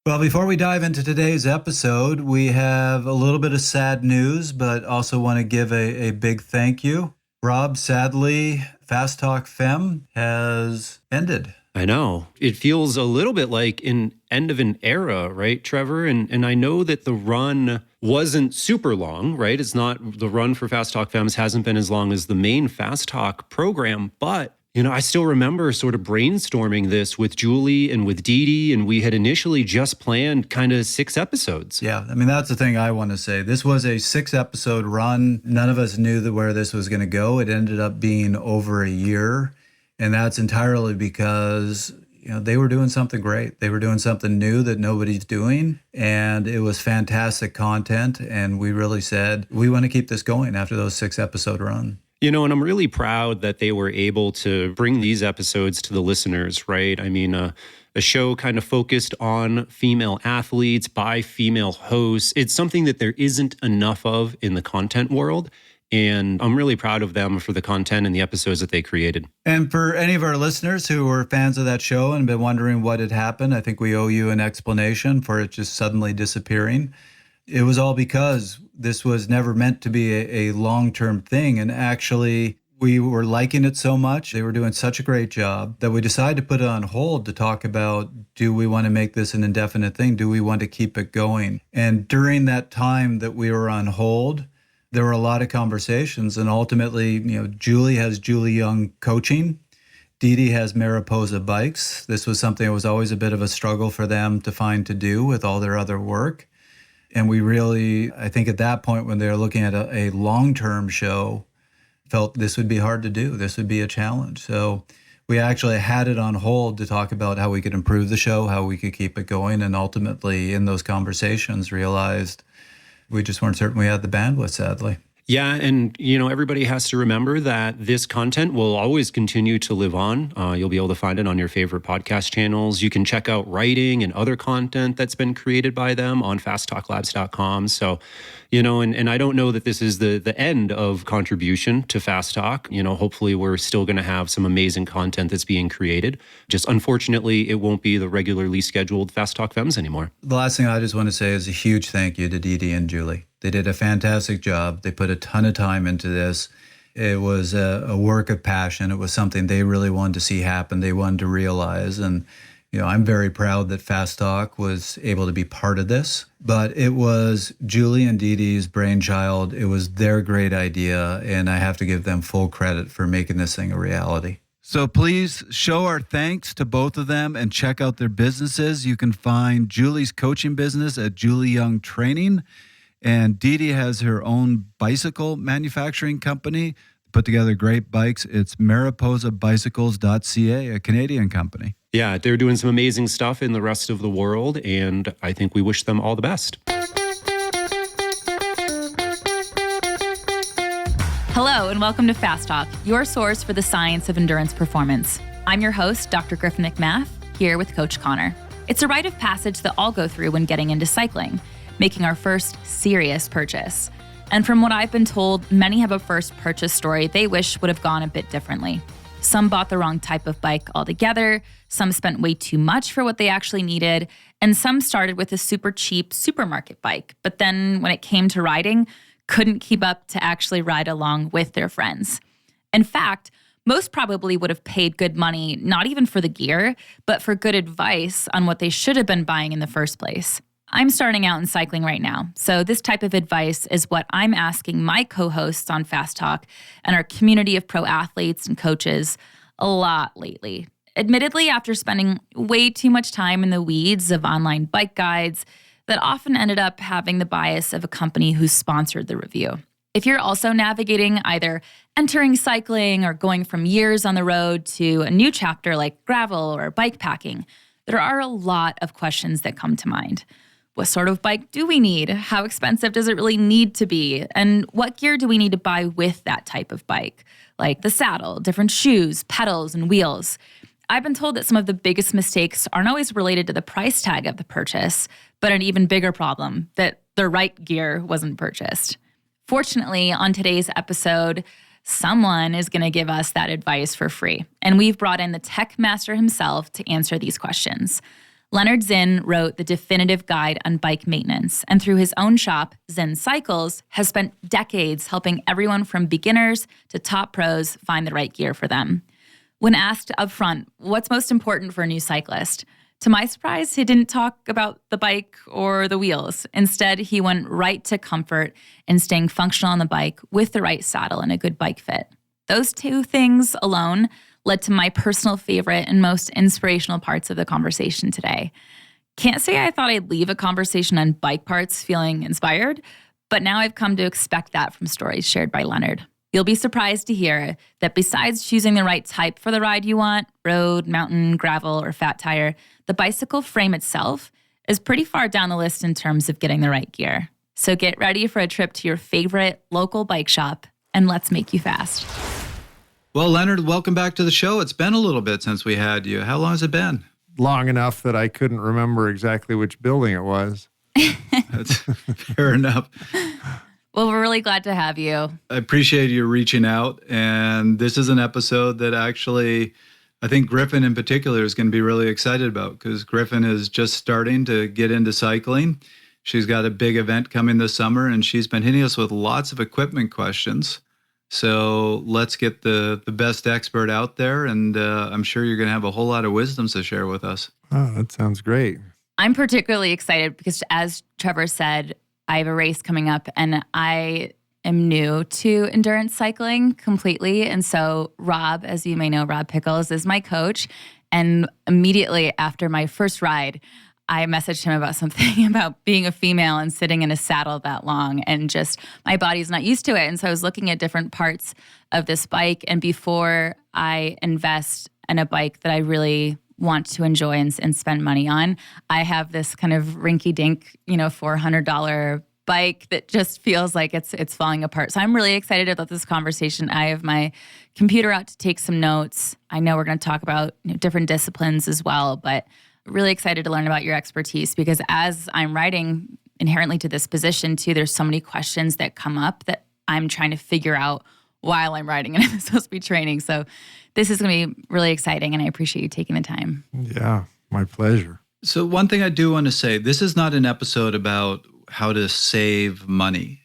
Well, before we dive into today's episode, we have a little bit of sad news, but also want to give a big thank you. Rob, sadly, Fast Talk Femme has ended. I know. It feels a little bit like an end of an era, right, Trevor? And I know that the run wasn't super long, right? It's not, the run for Fast Talk Femmes hasn't been as long as the main Fast Talk program, but I still remember sort of brainstorming this with Julie and with Dee Dee, and we had initially just planned kind of 6 episodes. Yeah, I mean, that's the thing I want to say. This was a 6-episode run. None of us knew where this was going to go. It ended up being over a year, and that's entirely because they were doing something great. They were doing something new that nobody's doing, and it was fantastic content, and we really said, we want to keep this going after those 6-episode run. And I'm really proud that they were able to bring these episodes to the listeners, right? I mean, a show kind of focused on female athletes by female hosts. It's something that there isn't enough of in the content world. And I'm really proud of them for the content and the episodes that they created. And for any of our listeners who were fans of that show and been wondering what had happened, I think we owe you an explanation for it just suddenly disappearing. It was all because this was never meant to be a long-term thing. And actually, we were liking it so much. They were doing such a great job that we decided to put it on hold to talk about, do we want to make this an indefinite thing? Do we want to keep it going? And during that time that we were on hold, there were a lot of conversations. And ultimately, Julie has Julie Young Coaching. Dee Dee has Mariposa Bikes. This was something that was always a bit of a struggle for them to find to do with all their other work. And we really, I think at that point when they were looking at a long-term show, felt this would be hard to do. This would be a challenge. So we actually had it on hold to talk about how we could improve the show, how we could keep it going. And ultimately in those conversations realized we just weren't certain we had the bandwidth, sadly. Yeah, and everybody has to remember that this content will always continue to live on. You'll be able to find it on your favorite podcast channels. You can check out writing and other content that's been created by them on fasttalklabs.com. So, and I don't know that this is the end of contribution to Fast Talk. Hopefully we're still going to have some amazing content that's being created. Just unfortunately, it won't be the regularly scheduled Fast Talk Femmes anymore. The last thing I just want to say is a huge thank you to Dee Dee and Julie. They did a fantastic job. They put a ton of time into this. It was a work of passion. It was something they really wanted to see happen. They wanted to realize. And, I'm very proud that Fast Talk was able to be part of this. But it was Julie and Dee Dee's brainchild. It was their great idea. And I have to give them full credit for making this thing a reality. So please show our thanks to both of them and check out their businesses. You can find Julie's coaching business at Julie Young Training. And Dee Dee has her own bicycle manufacturing company, put together great bikes. It's mariposabicycles.ca, a Canadian company. Yeah, they're doing some amazing stuff in the rest of the world, and I think we wish them all the best. Hello, and welcome to Fast Talk, your source for the science of endurance performance. I'm your host, Dr. Griffin McMath, here with Coach Connor. It's a rite of passage that all go through when getting into cycling, making our first serious purchase. And from what I've been told, many have a first purchase story they wish would have gone a bit differently. Some bought the wrong type of bike altogether, some spent way too much for what they actually needed, and some started with a super cheap supermarket bike, but then when it came to riding, couldn't keep up to actually ride along with their friends. In fact, most probably would have paid good money, not even for the gear, but for good advice on what they should have been buying in the first place. I'm starting out in cycling right now, so this type of advice is what I'm asking my co-hosts on Fast Talk and our community of pro athletes and coaches a lot lately. Admittedly, after spending way too much time in the weeds of online bike guides that often ended up having the bias of a company who sponsored the review. If you're also navigating either entering cycling or going from years on the road to a new chapter like gravel or bike packing, there are a lot of questions that come to mind. What sort of bike do we need? How expensive does it really need to be? And what gear do we need to buy with that type of bike? Like the saddle, different shoes, pedals, and wheels. I've been told that some of the biggest mistakes aren't always related to the price tag of the purchase, but an even bigger problem, that the right gear wasn't purchased. Fortunately, on today's episode, someone is going to give us that advice for free. And we've brought in the tech master himself to answer these questions. Lennard Zinn wrote the definitive guide on bike maintenance, and through his own shop, Zinn Cycles, has spent decades helping everyone from beginners to top pros find the right gear for them. When asked upfront what's most important for a new cyclist, to my surprise, he didn't talk about the bike or the wheels. Instead, he went right to comfort and staying functional on the bike with the right saddle and a good bike fit. Those two things alone led to my personal favorite and most inspirational parts of the conversation today. Can't say I thought I'd leave a conversation on bike parts feeling inspired, but now I've come to expect that from stories shared by Lennard. You'll be surprised to hear that besides choosing the right type for the ride you want, road, mountain, gravel, or fat tire, the bicycle frame itself is pretty far down the list in terms of getting the right gear. So get ready for a trip to your favorite local bike shop, and let's make you fast. Well, Lennard, welcome back to the show. It's been a little bit since we had you. How long has it been? Long enough that I couldn't remember exactly which building it was. That's fair enough. Well, we're really glad to have you. I appreciate you reaching out. And this is an episode that actually, I think Griffin in particular is going to be really excited about, because Griffin is just starting to get into cycling. She's got a big event coming this summer, and she's been hitting us with lots of equipment questions. So let's get the best expert out there, and I'm sure you're going to have a whole lot of wisdoms to share with us. Oh, that sounds great. I'm particularly excited because, as Trevor said, I have a race coming up, and I am new to endurance cycling completely. And so Rob, as you may know, Rob Pickles is my coach. And immediately after my first ride, I messaged him about something about being a female and sitting in a saddle that long, and just my body's not used to it. And so I was looking at different parts of this bike. And before I invest in a bike that I really want to enjoy and spend money on, I have this kind of rinky-dink, $400 bike that just feels like it's falling apart. So I'm really excited about this conversation. I have my computer out to take some notes. I know we're going to talk about different disciplines as well, but really excited to learn about your expertise, because as I'm riding inherently to this position too, there's so many questions that come up that I'm trying to figure out while I'm riding and I'm supposed to be training. So this is going to be really exciting, and I appreciate you taking the time. Yeah, my pleasure. So one thing I do want to say, this is not an episode about how to save money.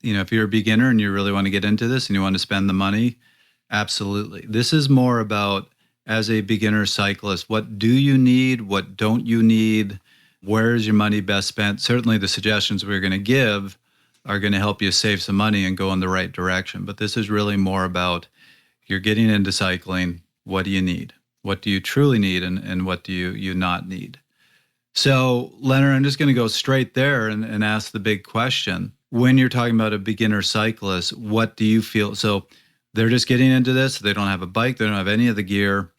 If you're a beginner and you really want to get into this and you want to spend the money, absolutely. This is more about, as a beginner cyclist, what do you need? What don't you need? Where is your money best spent? Certainly the suggestions we're going to give are going to help you save some money and go in the right direction. But this is really more about, you're getting into cycling. What do you need? What do you truly need? And what do you not need? So, Lennard, I'm just going to go straight there and ask the big question. When you're talking about a beginner cyclist, what do you feel? So they're just getting into this. They don't have a bike. They don't have any of the gear.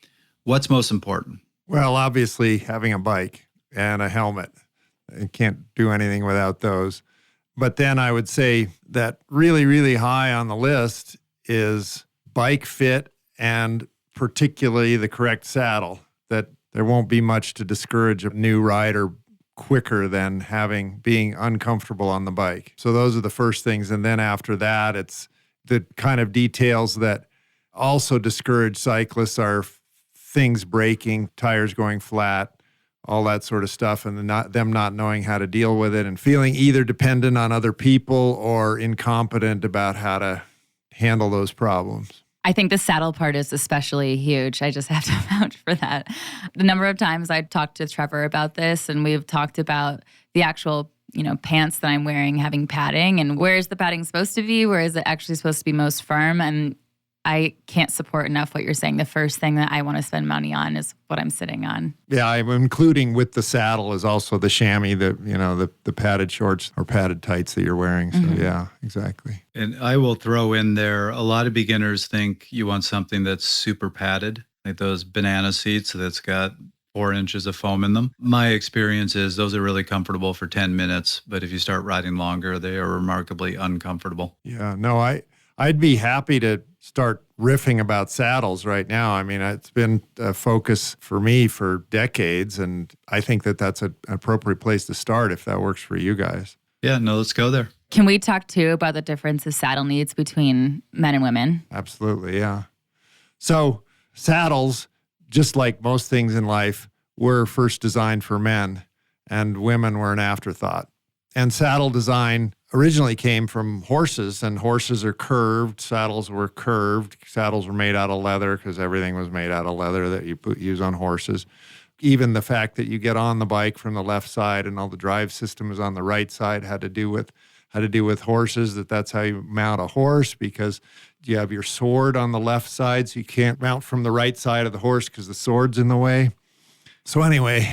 What's most important? Well, obviously having a bike and a helmet. You can't do anything without those. But then I would say that really, really high on the list is bike fit, and particularly the correct saddle. That there won't be much to discourage a new rider quicker than being uncomfortable on the bike. So those are the first things. And then after that, it's the kind of details that also discourage cyclists are things breaking, tires going flat, all that sort of stuff, and them not knowing how to deal with it and feeling either dependent on other people or incompetent about how to handle those problems. I think the saddle part is especially huge. I just have to vouch for that. The number of times I talked to Trevor about this, and we've talked about the actual, pants that I'm wearing having padding, and where is the padding supposed to be? Where is it actually supposed to be most firm? And I can't support enough what you're saying. The first thing that I want to spend money on is what I'm sitting on. Yeah, I'm including with the saddle is also the chamois, the padded shorts or padded tights that you're wearing. So yeah, exactly. And I will throw in there, a lot of beginners think you want something that's super padded, like those banana seats that's got 4 inches of foam in them. My experience is those are really comfortable for 10 minutes, but if you start riding longer, they are remarkably uncomfortable. Yeah, no, I'd be happy to start riffing about saddles right now. I mean, it's been a focus for me for decades, and I think that that's an appropriate place to start if that works for you guys. Yeah, no, let's go there. Can we talk too about the difference of saddle needs between men and women? Absolutely, yeah. So saddles, just like most things in life, were first designed for men, and women were an afterthought. And saddle design originally came from horses, and horses are curved. Saddles were curved. Saddles were made out of leather because everything was made out of leather that you use on horses. Even the fact that you get on the bike from the left side and all the drive system is on the right side had to do with horses, that's how you mount a horse, because you have your sword on the left side, so you can't mount from the right side of the horse because the sword's in the way. So anyway,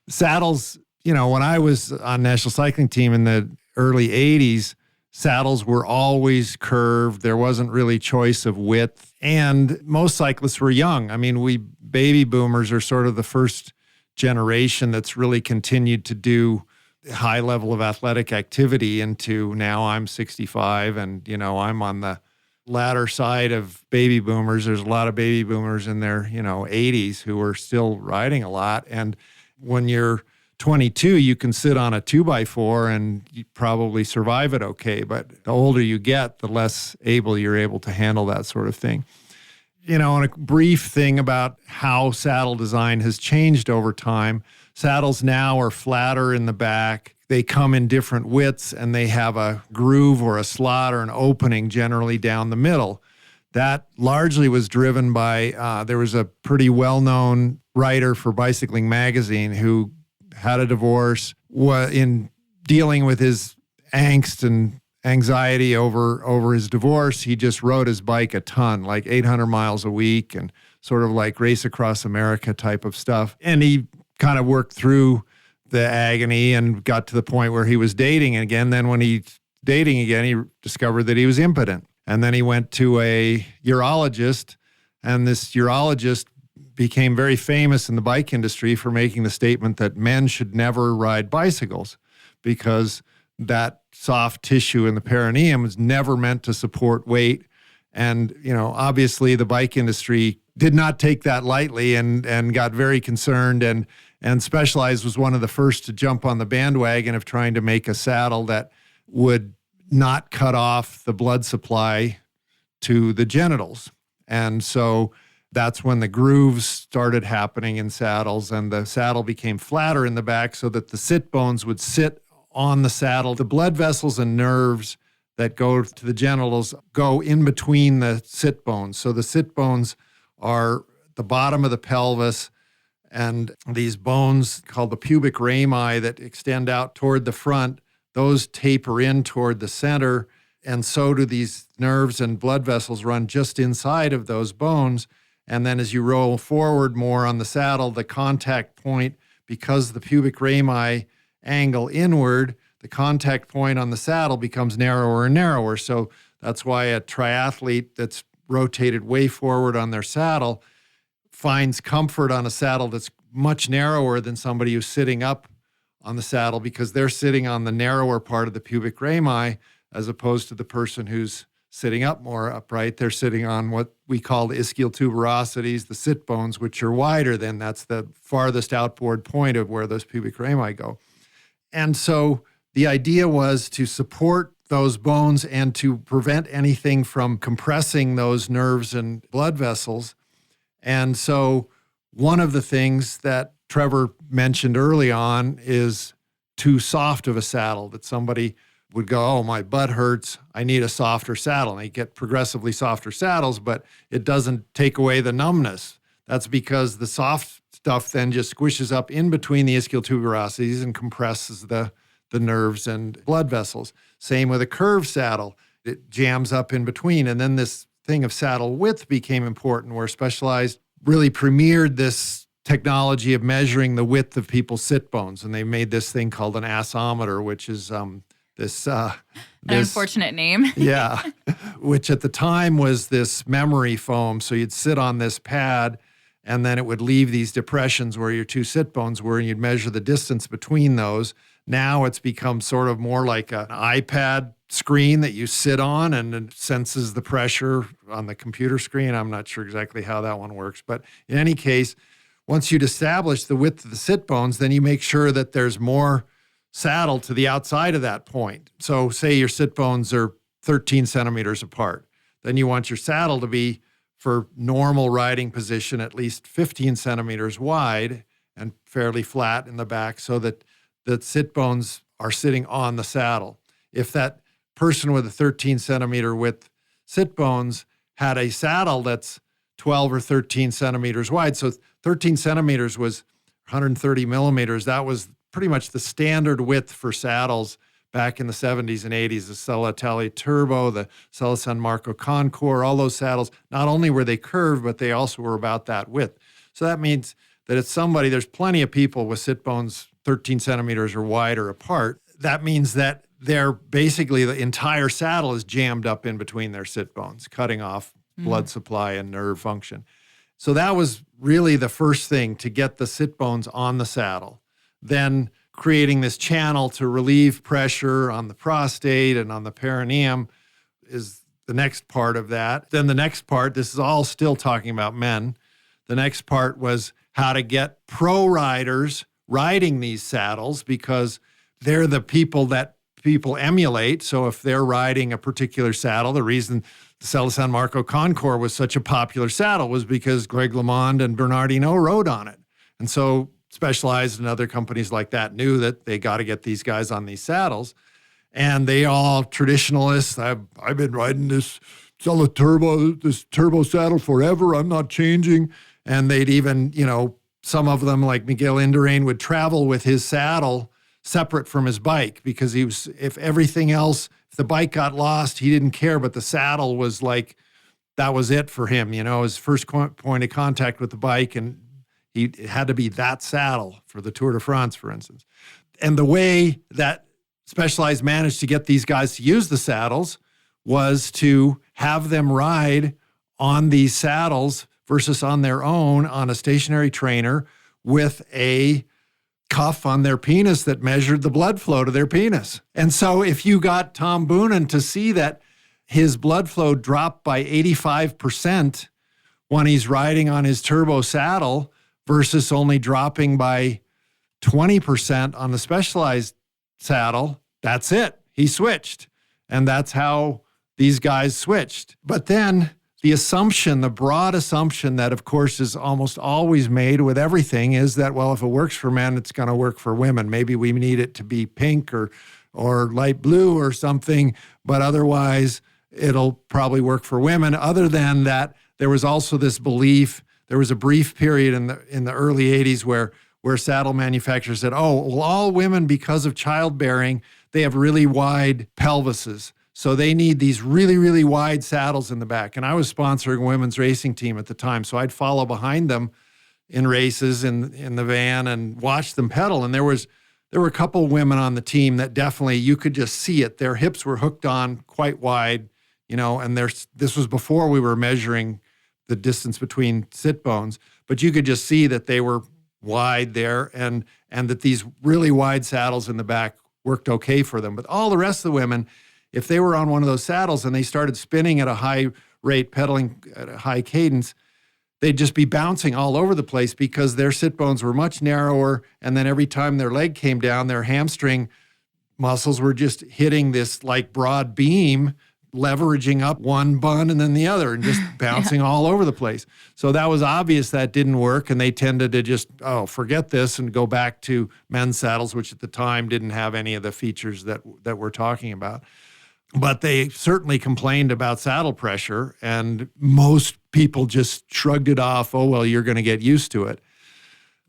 saddles, when I was on national cycling team in the early 80s, saddles were always curved. There wasn't really choice of width. And most cyclists were young. I mean, we baby boomers are sort of the first generation that's really continued to do high level of athletic activity into now I'm 65 and, I'm on the latter side of baby boomers. There's a lot of baby boomers in their, 80s who are still riding a lot. And when you're 22, you can sit on a 2x4 and you probably survive it okay. But the older you get, the less able you're able to handle that sort of thing. And a brief thing about how saddle design has changed over time. Saddles now are flatter in the back. They come in different widths, and they have a groove or a slot or an opening generally down the middle. That largely was driven by, there was a pretty well-known writer for Bicycling Magazine who had a divorce. In dealing with his angst and anxiety over his divorce, he just rode his bike a ton, like 800 miles a week, and sort of like race across America type of stuff. And he kind of worked through the agony and got to the point where he was dating again. Then when he's dating again, he discovered that he was impotent. And then he went to a urologist, and this urologist became very famous in the bike industry for making the statement that men should never ride bicycles because that soft tissue in the perineum was never meant to support weight. And, obviously the bike industry did not take that lightly and got very concerned. And Specialized was one of the first to jump on the bandwagon of trying to make a saddle that would not cut off the blood supply to the genitals. And so that's when the grooves started happening in saddles, and the saddle became flatter in the back so that the sit bones would sit on the saddle. The blood vessels and nerves that go to the genitals go in between the sit bones. So the sit bones are the bottom of the pelvis, and these bones called the pubic rami that extend out toward the front, those taper in toward the center, and so do these nerves and blood vessels run just inside of those bones. And then as you roll forward more on the saddle, the contact point, because the pubic rami angle inward, the contact point on the saddle becomes narrower and narrower. So that's why a triathlete that's rotated way forward on their saddle finds comfort on a saddle that's much narrower than somebody who's sitting up on the saddle, because they're sitting on the narrower part of the pubic rami as opposed to the person who's sitting up more upright. They're sitting on what we call the ischial tuberosities, the sit bones, which are wider than that's the farthest outboard point of where those pubic rami go. And so the idea was to support those bones and to prevent anything from compressing those nerves and blood vessels. And so one of the things that Trevor mentioned early on is too soft of a saddle, that somebody would go, oh, my butt hurts, I need a softer saddle. And they get progressively softer saddles, but it doesn't take away the numbness. That's because the soft stuff then just squishes up in between the ischial tuberosities and compresses the nerves and blood vessels. Same with a curved saddle. It jams up in between. And then this thing of saddle width became important, where Specialized really premiered this technology of measuring the width of people's sit bones. And they made this thing called an assometer, which is this unfortunate name. Yeah, which at the time was this memory foam. So you'd sit on this pad, and then it would leave these depressions where your two sit bones were, and you'd measure the distance between those. Now it's become sort of more like an iPad screen that you sit on, and it senses the pressure on the computer screen. I'm not sure exactly how that one works. But in any case, once you'd establish the width of the sit bones, then you make sure that there's more saddle to the outside of that point. So say your sit bones are 13 centimeters apart. Then you want your saddle to be for normal riding position, at least 15 centimeters wide and fairly flat in the back so that the sit bones are sitting on the saddle. If that person with a 13 centimeter width sit bones had a saddle that's 12 or 13 centimeters wide, so 13 centimeters was 130 millimeters, that was pretty much the standard width for saddles back in the 70s and 80s, the Sella Italia Turbo, the Sella San Marco Concours, all those saddles, not only were they curved, but they also were about that width. So that means that it's somebody, there's plenty of people with sit bones 13 centimeters or wider apart. That means that they're basically, the entire saddle is jammed up in between their sit bones, cutting off blood supply and nerve function. So that was really the first thing, to get the sit bones on the saddle. Then creating this channel to relieve pressure on the prostate and on the perineum is the next part of that. Then the next part, this is all still talking about men. The next part was how to get pro riders riding these saddles, because they're the people that people emulate. So if they're riding a particular saddle, the reason the Sella San Marco Concours was such a popular saddle was because Greg LeMond and Bernard Hinault rode on it. And so Specialized and other companies like that knew that they got to get these guys on these saddles. And they all traditionalists, I've been riding this Sella Turbo, this turbo saddle forever. I'm not changing. And they'd even, some of them like Miguel Indurain would travel with his saddle separate from his bike, because if the bike got lost, he didn't care, but the saddle was like, that was it for him, his first point of contact with the bike, and it had to be that saddle for the Tour de France, for instance. And the way that Specialized managed to get these guys to use the saddles was to have them ride on these saddles versus on their own on a stationary trainer with a cuff on their penis that measured the blood flow to their penis. And so if you got Tom Boonen to see that his blood flow dropped by 85% when he's riding on his turbo saddle versus only dropping by 20% on the Specialized saddle, that's it. He switched. And that's how these guys switched. But then the broad assumption that, of course, is almost always made with everything is that, well, if it works for men, it's going to work for women. Maybe we need it to be pink or light blue or something, but otherwise it'll probably work for women. Other than that, there was also this belief, there was a brief period in the early 80s where saddle manufacturers said, oh, well, all women, because of childbearing, they have really wide pelvises. So they need these really, really wide saddles in the back. And I was sponsoring a women's racing team at the time, so I'd follow behind them in races in the van and watch them pedal. And there were a couple women on the team that definitely, you could just see it. Their hips were hooked on quite wide, and this was before we were measuring the distance between sit bones, but you could just see that they were wide there, and that these really wide saddles in the back worked okay for them. But all the rest of the women, if they were on one of those saddles and they started spinning at a high rate, pedaling at a high cadence, they'd just be bouncing all over the place because their sit bones were much narrower. And then every time their leg came down, their hamstring muscles were just hitting this like broad beam, leveraging up one bun and then the other and just bouncing all over the place. So that was obvious that didn't work. And they tended to just, forget this and go back to men's saddles, which at the time didn't have any of the features that we're talking about. But they certainly complained about saddle pressure, and most people just shrugged it off. Oh, well, you're going to get used to it.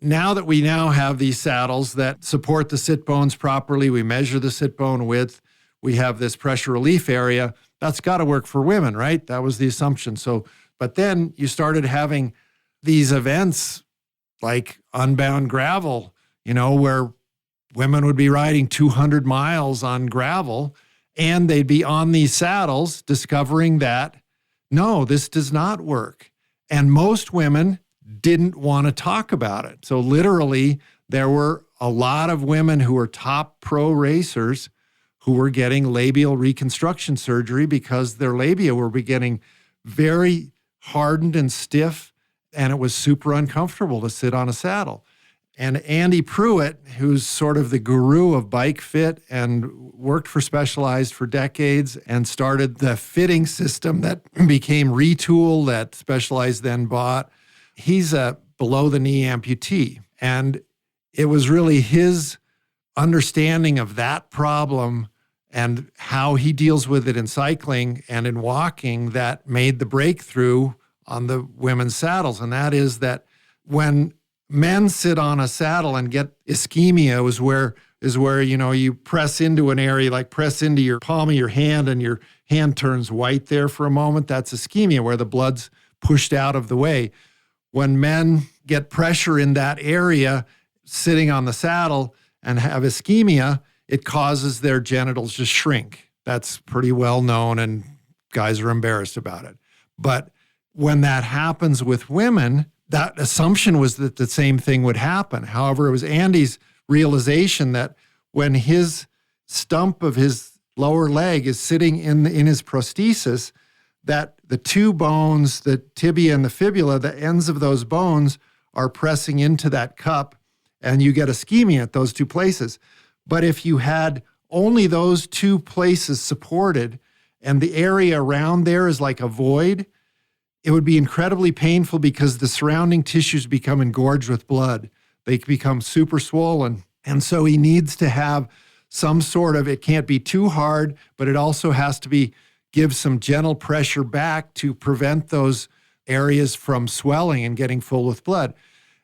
Now that we have these saddles that support the sit bones properly, we measure the sit bone width, we have this pressure relief area, that's got to work for women, right? That was the assumption. So, but then you started having these events like Unbound Gravel, where women would be riding 200 miles on gravel, and they'd be on these saddles discovering that, no, this does not work. And most women didn't want to talk about it. So literally, there were a lot of women who were top pro racers who were getting labial reconstruction surgery because their labia were getting very hardened and stiff, and it was super uncomfortable to sit on a saddle. And Andy Pruitt, who's sort of the guru of bike fit and worked for Specialized for decades and started the fitting system that became Retool that Specialized then bought, he's a below-the-knee amputee. And it was really his understanding of that problem and how he deals with it in cycling and in walking that made the breakthrough on the women's saddles. And that is that when men sit on a saddle and get ischemia is where you press into an area, like press into your palm of your hand and your hand turns white there for a moment. That's ischemia, where the blood's pushed out of the way. When men get pressure in that area sitting on the saddle and have ischemia, it causes their genitals to shrink. That's pretty well known, and guys are embarrassed about it. But when that happens with women, that assumption was that the same thing would happen. However, it was Andy's realization that when his stump of his lower leg is sitting in his prosthesis, that the two bones, the tibia and the fibula, the ends of those bones are pressing into that cup, and you get ischemia at those two places. But if you had only those two places supported and the area around there is like a void, it would be incredibly painful because the surrounding tissues become engorged with blood. They become super swollen. And so he needs to have some sort of, it can't be too hard, but it also has to give some gentle pressure back to prevent those areas from swelling and getting full with blood.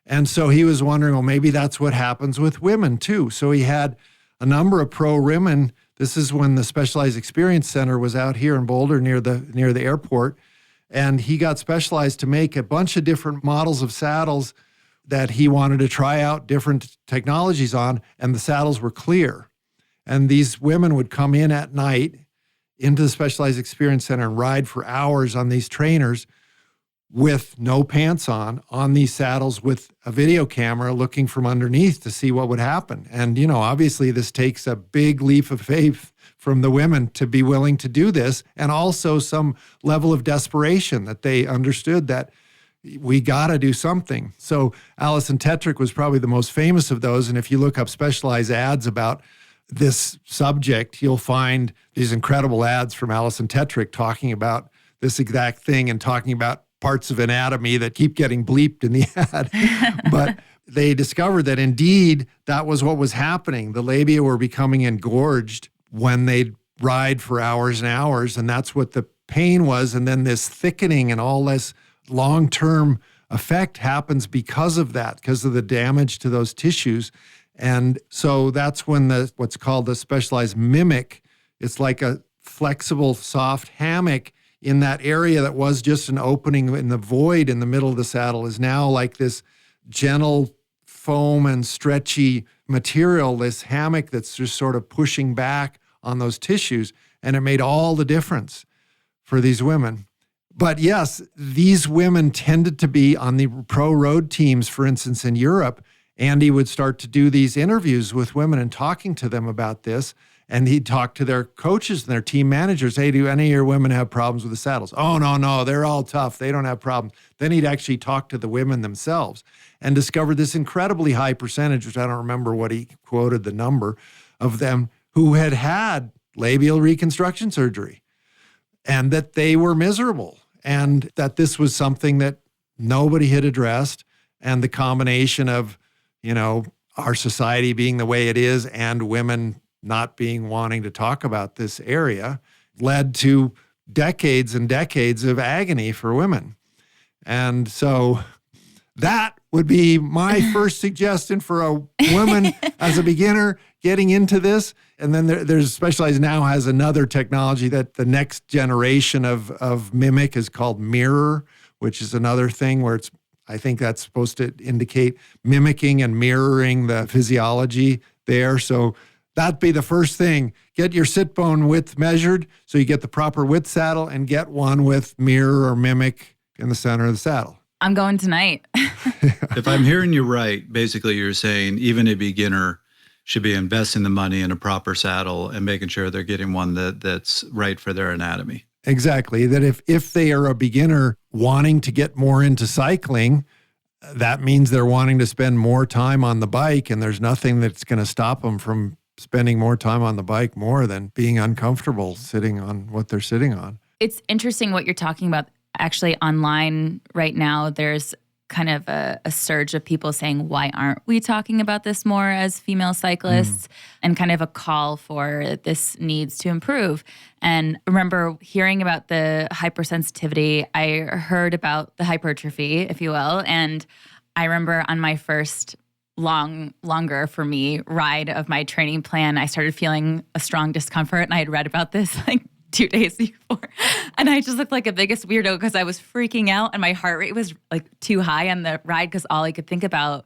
And so he was wondering, well, maybe that's what happens with women too. So he had a number of pro women. This is when the Specialized Experience Center was out here in Boulder near the airport. And he got Specialized to make a bunch of different models of saddles that he wanted to try out different technologies on, and the saddles were clear. And these women would come in at night into the Specialized Experience Center and ride for hours on these trainers with no pants on these saddles with a video camera looking from underneath to see what would happen. And, obviously this takes a big leap of faith from the women to be willing to do this, and also some level of desperation that they understood that we got to do something. So Alison Tetrick was probably the most famous of those. And if you look up Specialized ads about this subject, you'll find these incredible ads from Alison Tetrick talking about this exact thing and talking about parts of anatomy that keep getting bleeped in the ad. But they discovered that indeed that was what was happening. The labia were becoming engorged when they'd ride for hours and hours, and that's what the pain was. And then this thickening and all this long-term effect happens because of that, because of the damage to those tissues. And so that's when what's called the Specialized mimic, it's like a flexible, soft hammock in that area that was just an opening in the void in the middle of the saddle is now like this gentle foam and stretchy material, this hammock that's just sort of pushing back on those tissues. And it made all the difference for these women. But yes, these women tended to be on the pro road teams, for instance, in Europe. Andy would start to do these interviews with women and talking to them about this. And he'd talk to their coaches and their team managers. Hey, do any of your women have problems with the saddles? Oh, no, they're all tough. They don't have problems. Then he'd actually talk to the women themselves and discover this incredibly high percentage, which I don't remember what he quoted the number of them, who had labial reconstruction surgery and that they were miserable and that this was something that nobody had addressed. And the combination of, our society being the way it is and women not wanting to talk about this area led to decades and decades of agony for women. And so that would be my first suggestion for a woman as a beginner getting into this. And then there's Specialized now has another technology that the next generation of mimic is called mirror, which is another thing where I think that's supposed to indicate mimicking and mirroring the physiology there. So that'd be the first thing. Get your sit bone width measured so you get the proper width saddle, and get one with mirror or mimic in the center of the saddle. I'm going tonight. If I'm hearing you right, basically you're saying even a beginner should be investing the money in a proper saddle and making sure they're getting one that's right for their anatomy. Exactly. That if they are a beginner wanting to get more into cycling, that means they're wanting to spend more time on the bike, and there's nothing that's going to stop them from spending more time on the bike more than being uncomfortable sitting on what they're sitting on. It's interesting what you're talking about. Actually, online right now, there's kind of a surge of people saying, why aren't we talking about this more as female cyclists? And kind of a call for this needs to improve. And remember hearing about the hypersensitivity, I heard about the hypertrophy, if you will. And I remember on my first longer for me ride of my training plan, I started feeling a strong discomfort. And I had read about this like 2 days before. And I just looked like a biggest weirdo because I was freaking out and my heart rate was like too high on the ride because all I could think about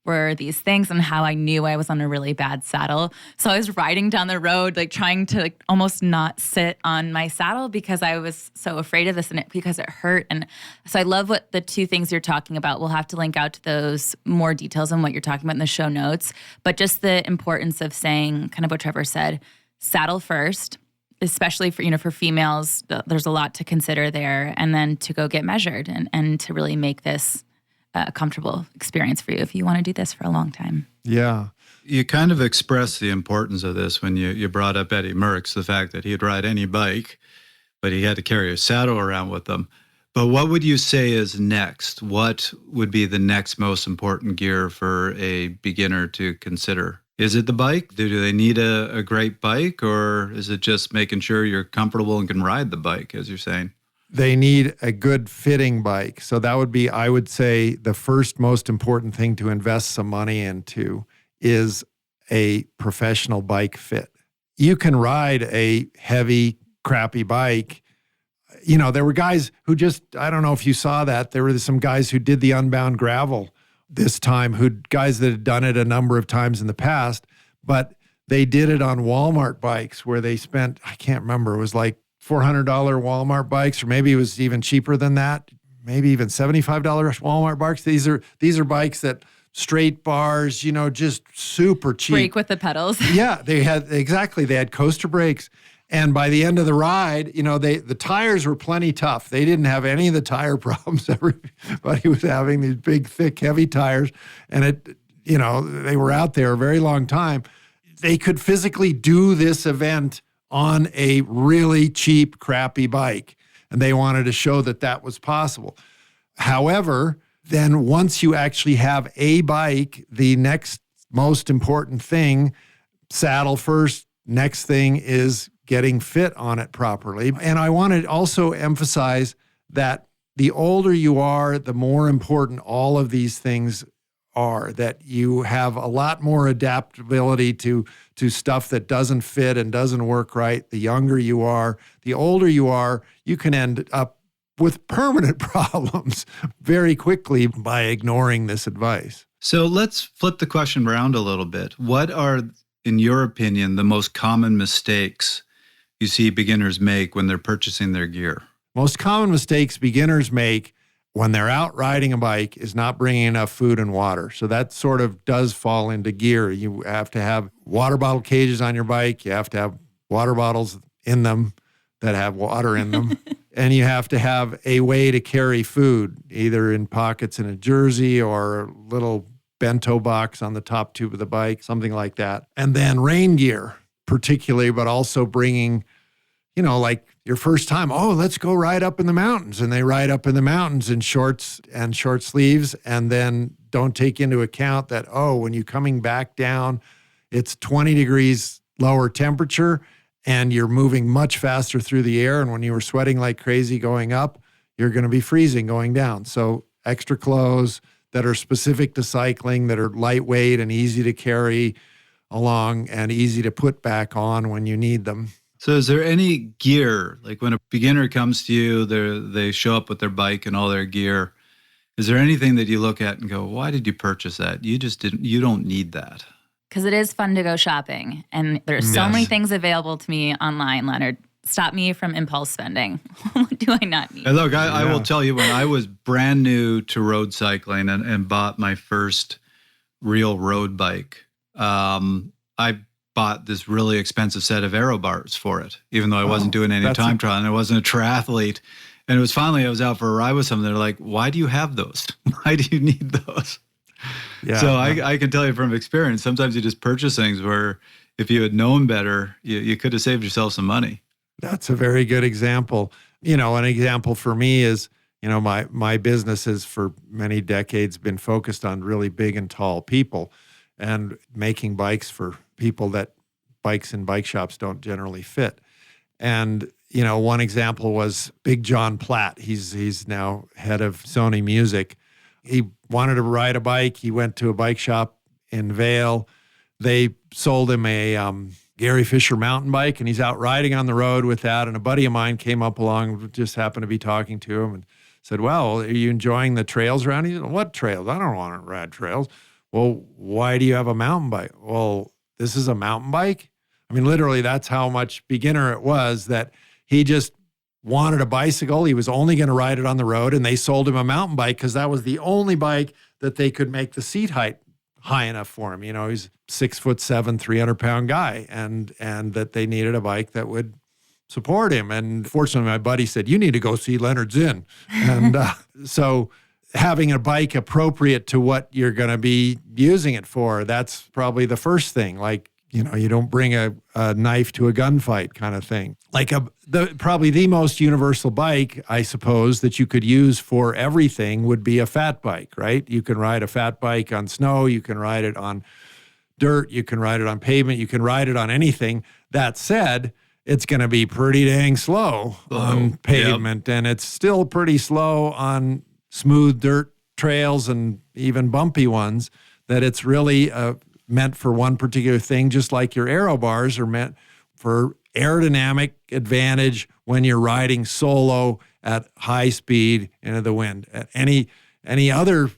were these things and how I knew I was on a really bad saddle. So I was riding down the road, like trying to like almost not sit on my saddle because I was so afraid of this and because it hurt. And so I love what the two things you're talking about. We'll have to link out to those more details on what you're talking about in the show notes. But just the importance of saying kind of what Trevor said, saddle first, especially for females, there's a lot to consider there, and then to go get measured and to really make this a comfortable experience for you if you want to do this for a long time. Yeah. You kind of expressed the importance of this when you brought up Eddie Merckx, the fact that he'd ride any bike, but he had to carry a saddle around with him. But what would you say is next? What would be the next most important gear for a beginner to consider? Is it the bike? Do they need a great bike, or is it just making sure you're comfortable and can ride the bike, as you're saying? They need a good fitting bike. So that would be, I would say, the first most important thing to invest some money into is a professional bike fit. You can ride a heavy, crappy bike. There were guys who I don't know if you saw that, there were some guys who did the Unbound Gravel this time, guys that had done it a number of times in the past, but they did it on Walmart bikes where they spent, I can't remember, it was like $400 Walmart bikes, or maybe it was even cheaper than that, maybe even $75 Walmart bikes. These are bikes that straight bars, just super cheap. Brake with the pedals. Yeah, they had coaster brakes. And by the end of the ride, the tires were plenty tough. They didn't have any of the tire problems everybody was having, these big, thick, heavy tires. And they were out there a very long time. They could physically do this event on a really cheap, crappy bike. And they wanted to show that was possible. However, then once you actually have a bike, the next most important thing, saddle first, next thing is getting fit on it properly. And I want to also emphasize that the older you are, the more important all of these things are, that you have a lot more adaptability to stuff that doesn't fit and doesn't work right. The younger you are, the older you are, you can end up with permanent problems very quickly by ignoring this advice. So let's flip the question around a little bit. What are, in your opinion, the most common mistakes you see beginners make when they're purchasing their gear? Most common mistakes beginners make when they're out riding a bike is not bringing enough food and water. So that sort of does fall into gear. You have to have water bottle cages on your bike. You have to have water bottles in them that have water in them. And you have to have a way to carry food, either in pockets in a jersey or a little bento box on the top tube of the bike, something like that. And then rain gear, particularly, but also bringing, like your first time, let's go ride up in the mountains. And they ride up in the mountains in shorts and short sleeves, and then don't take into account that, when you're coming back down, it's 20 degrees lower temperature and you're moving much faster through the air. And when you were sweating like crazy going up, you're going to be freezing going down. So extra clothes that are specific to cycling, that are lightweight and easy to carry along and easy to put back on when you need them. So is there any gear, like when a beginner comes to you, they show up with their bike and all their gear, is there anything that you look at and go, why did you purchase that? You don't need that. Because it is fun to go shopping. And there's so many things available to me online, Lennard. Stop me from impulse spending. What do I not need? And look, I will tell you, when I was brand new to road cycling and bought my first real road bike, I bought this really expensive set of aero bars for it, even though I wasn't doing any time trial and I wasn't a triathlete. And it was finally, I was out for a ride with someone. They're like, why do you have those? Why do you need those? Yeah. So I can tell you from experience, sometimes you just purchase things where if you had known better, you could have saved yourself some money. That's a very good example. An example for me is, my business has for many decades been focused on really big and tall people and making bikes for people that bikes in bike shops don't generally fit. And, one example was Big John Platt. He's now head of Sony Music. He wanted to ride a bike. He went to a bike shop in Vail. They sold him a Gary Fisher mountain bike, and he's out riding on the road with that. And a buddy of mine came up along, just happened to be talking to him, and said, well, are you enjoying the trails around? He said, what trails? I don't want to ride trails. Well, why do you have a mountain bike? Well, this is a mountain bike? I mean, literally, that's how much beginner it was, that he just wanted a bicycle. He was only going to ride it on the road, and they sold him a mountain bike because that was the only bike that they could make the seat height high enough for him. He's 6'7", 300-pound guy, and that they needed a bike that would support him. And fortunately, my buddy said, you need to go see Lennard Zinn. And so having a bike appropriate to what you're going to be using it for, that's probably the first thing. Like, you don't bring a knife to a gunfight kind of thing. Like probably the most universal bike, I suppose, that you could use for everything would be a fat bike, right? You can ride a fat bike on snow. You can ride it on dirt. You can ride it on pavement. You can ride it on anything. That said, it's going to be pretty dang slow on pavement, and it's still pretty slow on smooth dirt trails and even bumpy ones, that it's really meant for one particular thing, just like your aero bars are meant for aerodynamic advantage when you're riding solo at high speed into the wind. Any other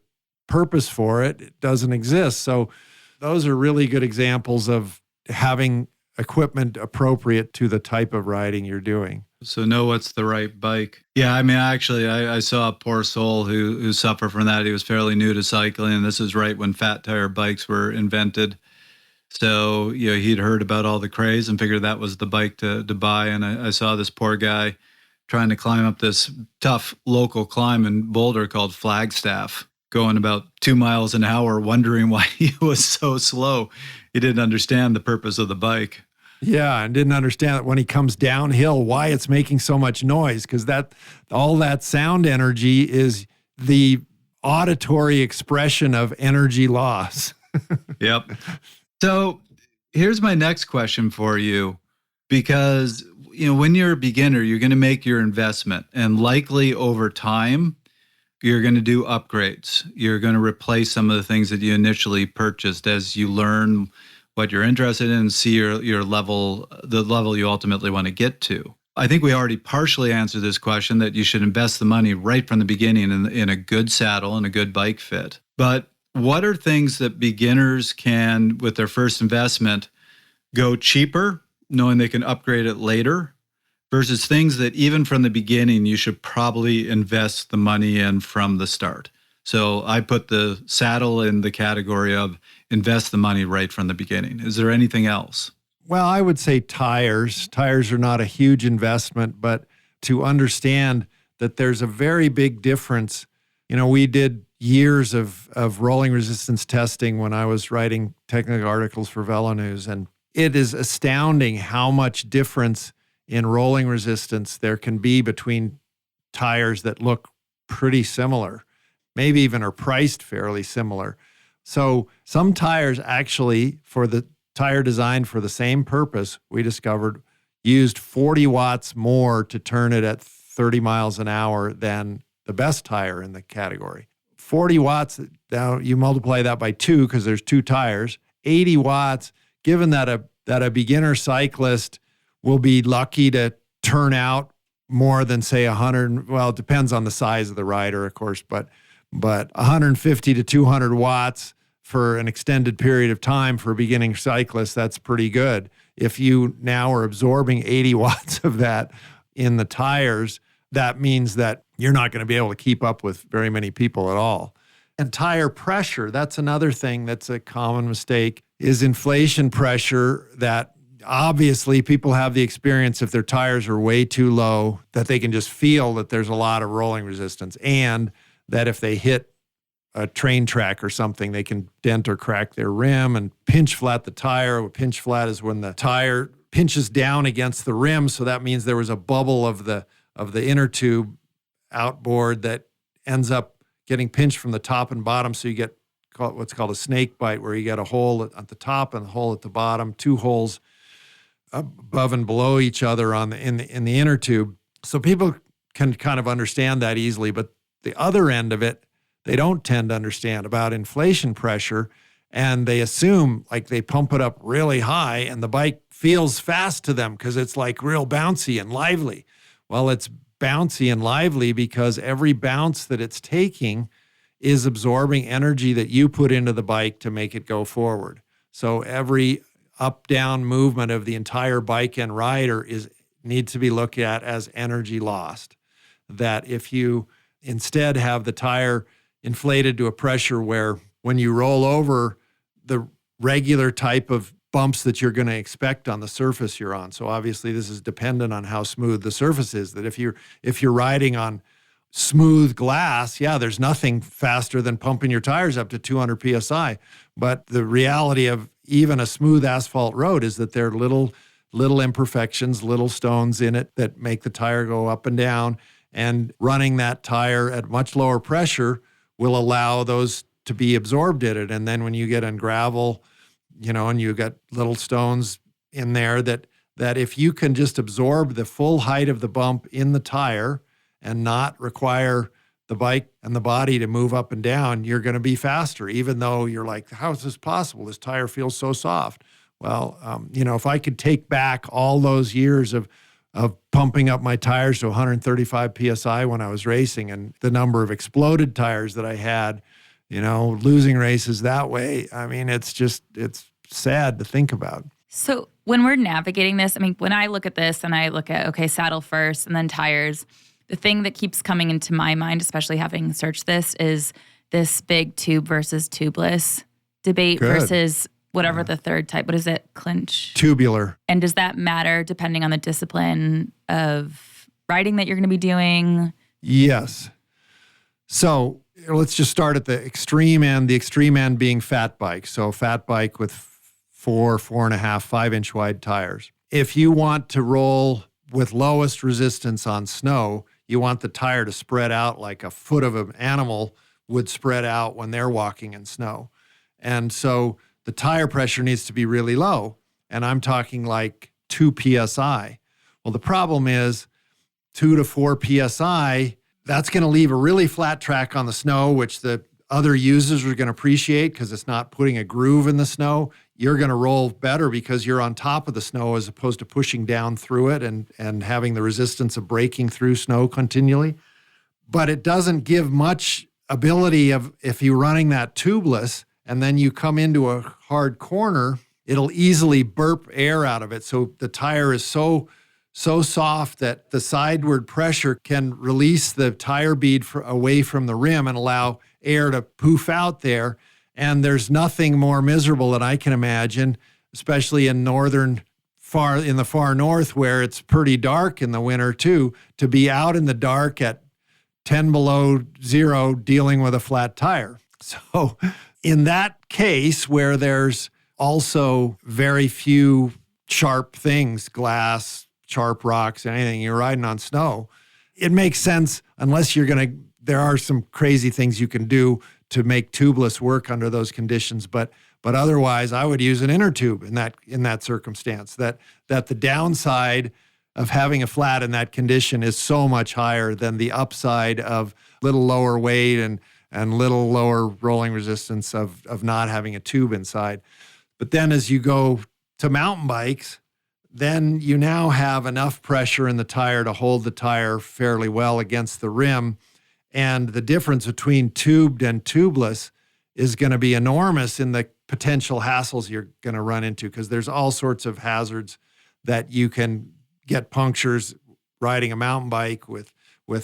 purpose for it doesn't exist. So those are really good examples of having equipment appropriate to the type of riding you're doing. So know what's the right bike. Yeah, I mean, actually, I saw a poor soul who suffered from that. He was fairly new to cycling, and this is right when fat tire bikes were invented. So, he'd heard about all the craze and figured that was the bike to buy. And I saw this poor guy trying to climb up this tough local climb in Boulder called Flagstaff, going about 2 miles an hour, wondering why he was so slow. He didn't understand the purpose of the bike. Yeah, and didn't understand that when he comes downhill, why it's making so much noise, because all that sound energy is the auditory expression of energy loss. Yep. So here's my next question for you, because when you're a beginner, you're going to make your investment, and likely over time, you're going to do upgrades. You're going to replace some of the things that you initially purchased as you learn what you're interested in and see your level, the level you ultimately want to get to. I think we already partially answered this question, that you should invest the money right from the beginning in a good saddle and a good bike fit. But what are things that beginners can, with their first investment, go cheaper, knowing they can upgrade it later, versus things that even from the beginning, you should probably invest the money in from the start? So I put the saddle in the category of invest the money right from the beginning. Is there anything else? Well, I would say tires. Tires are not a huge investment, but to understand that there's a very big difference. We did years of rolling resistance testing when I was writing technical articles for Velo News, and it is astounding how much difference in rolling resistance there can be between tires that look pretty similar, maybe even are priced fairly similar. So some tires actually, for the tire designed for the same purpose, we discovered used 40 watts more to turn it at 30 miles an hour than the best tire in the category. 40 watts, now you multiply that by 2 because there's 2 tires, 80 watts, given that a beginner cyclist will be lucky to turn out more than, say, 100, well, it depends on the size of the rider, of course, but 150 to 200 watts for an extended period of time for a beginning cyclist, that's pretty good. If you now are absorbing 80 watts of that in the tires, that means that you're not going to be able to keep up with very many people at all. And tire pressure, that's another thing that's a common mistake, is inflation pressure that Obviously, people have the experience if their tires are way too low that they can just feel that there's a lot of rolling resistance, and that if they hit a train track or something, they can dent or crack their rim and pinch flat the tire. Pinch flat is when the tire pinches down against the rim, so that means there was a bubble of the inner tube outboard that ends up getting pinched from the top and bottom, so you get what's called a snake bite, where you get a hole at the top and a hole at the bottom, two holes above and below each other in the inner tube. So people can kind of understand that easily, but the other end of it, they don't tend to understand about inflation pressure, and they assume like they pump it up really high and the bike feels fast to them because it's like real bouncy and lively. Well, it's bouncy and lively because every bounce that it's taking is absorbing energy that you put into the bike to make it go forward. So every up-down movement of the entire bike and rider needs to be looked at as energy lost. That if you instead have the tire inflated to a pressure where when you roll over, the regular type of bumps that you're going to expect on the surface you're on. So obviously this is dependent on how smooth the surface is. That if you're riding on smooth glass, yeah, there's nothing faster than pumping your tires up to 200 PSI. But the reality of even a smooth asphalt road is that there are little imperfections, little stones in it that make the tire go up and down. And running that tire at much lower pressure will allow those to be absorbed in it. And then when you get on gravel, and you got little stones in there, that if you can just absorb the full height of the bump in the tire and not require the bike and the body to move up and down, you're going to be faster, even though you're like, how is this possible? This tire feels so soft. Well, if I could take back all those years of pumping up my tires to 135 PSI when I was racing, and the number of exploded tires that I had, losing races that way. I mean, it's sad to think about. So when we're navigating this, when I look at this and I look at, okay, saddle first and then tires, the thing that keeps coming into my mind, especially having searched this, is this big tube versus tubeless debate. Good. Versus whatever the third type. What is it? Clinch? Tubular. And does that matter depending on the discipline of riding that you're going to be doing? Yes. So let's just start at the extreme end being fat bike. So fat bike with 4.5, 5-inch wide tires. If you want to roll with lowest resistance on snow, you want the tire to spread out like a foot of an animal would spread out when they're walking in snow. And so the tire pressure needs to be really low. And I'm talking like 2 PSI. Well, the problem is 2 to 4 PSI, that's going to leave a really flat track on the snow, which the other users are going to appreciate because it's not putting a groove in the snow. You're going to roll better because you're on top of the snow as opposed to pushing down through it and having the resistance of breaking through snow continually. But it doesn't give much ability of if you're running that tubeless and then you come into a hard corner, it'll easily burp air out of it. So the tire is so soft that the sideward pressure can release the tire bead away from the rim and allow air to poof out there. And there's nothing more miserable than I can imagine, especially in the far north where it's pretty dark in the winter too, to be out in the dark at 10 below zero dealing with a flat tire. So in that case where there's also very few sharp things, glass, sharp rocks, anything, you're riding on snow, it makes sense unless there are some crazy things you can do to make tubeless work under those conditions. But otherwise, I would use an inner tube in that circumstance. That the downside of having a flat in that condition is so much higher than the upside of little lower weight and little lower rolling resistance of not having a tube inside. But then as you go to mountain bikes, then you now have enough pressure in the tire to hold the tire fairly well against the rim. And the difference between tubed and tubeless is going to be enormous in the potential hassles you're going to run into, because there's all sorts of hazards that you can get punctures riding a mountain bike with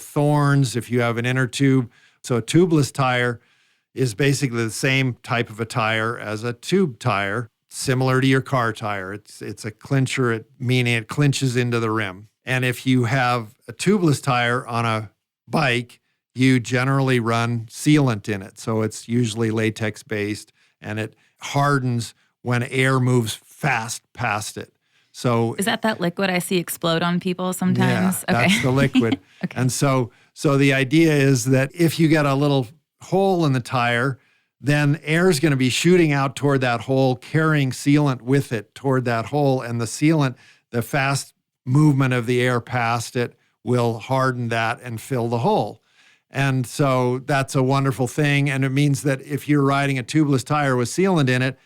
thorns if you have an inner tube. So a tubeless tire is basically the same type of a tire as a tube tire. similar to your car tire. It's a clincher, meaning it clinches into the rim. And if you have a tubeless tire on a bike, you generally run sealant in it. So it's usually latex based, and it hardens when air moves fast past it. So is that liquid I see explode on people sometimes? Yeah, that's the liquid. Okay. And so the idea is that if you get a little hole in the tire, then air is going to be shooting out toward that hole, carrying sealant with it toward that hole. And the sealant, the fast movement of the air past it, will harden that and fill the hole. And so that's a wonderful thing. And it means that if you're riding a tubeless tire with sealant in it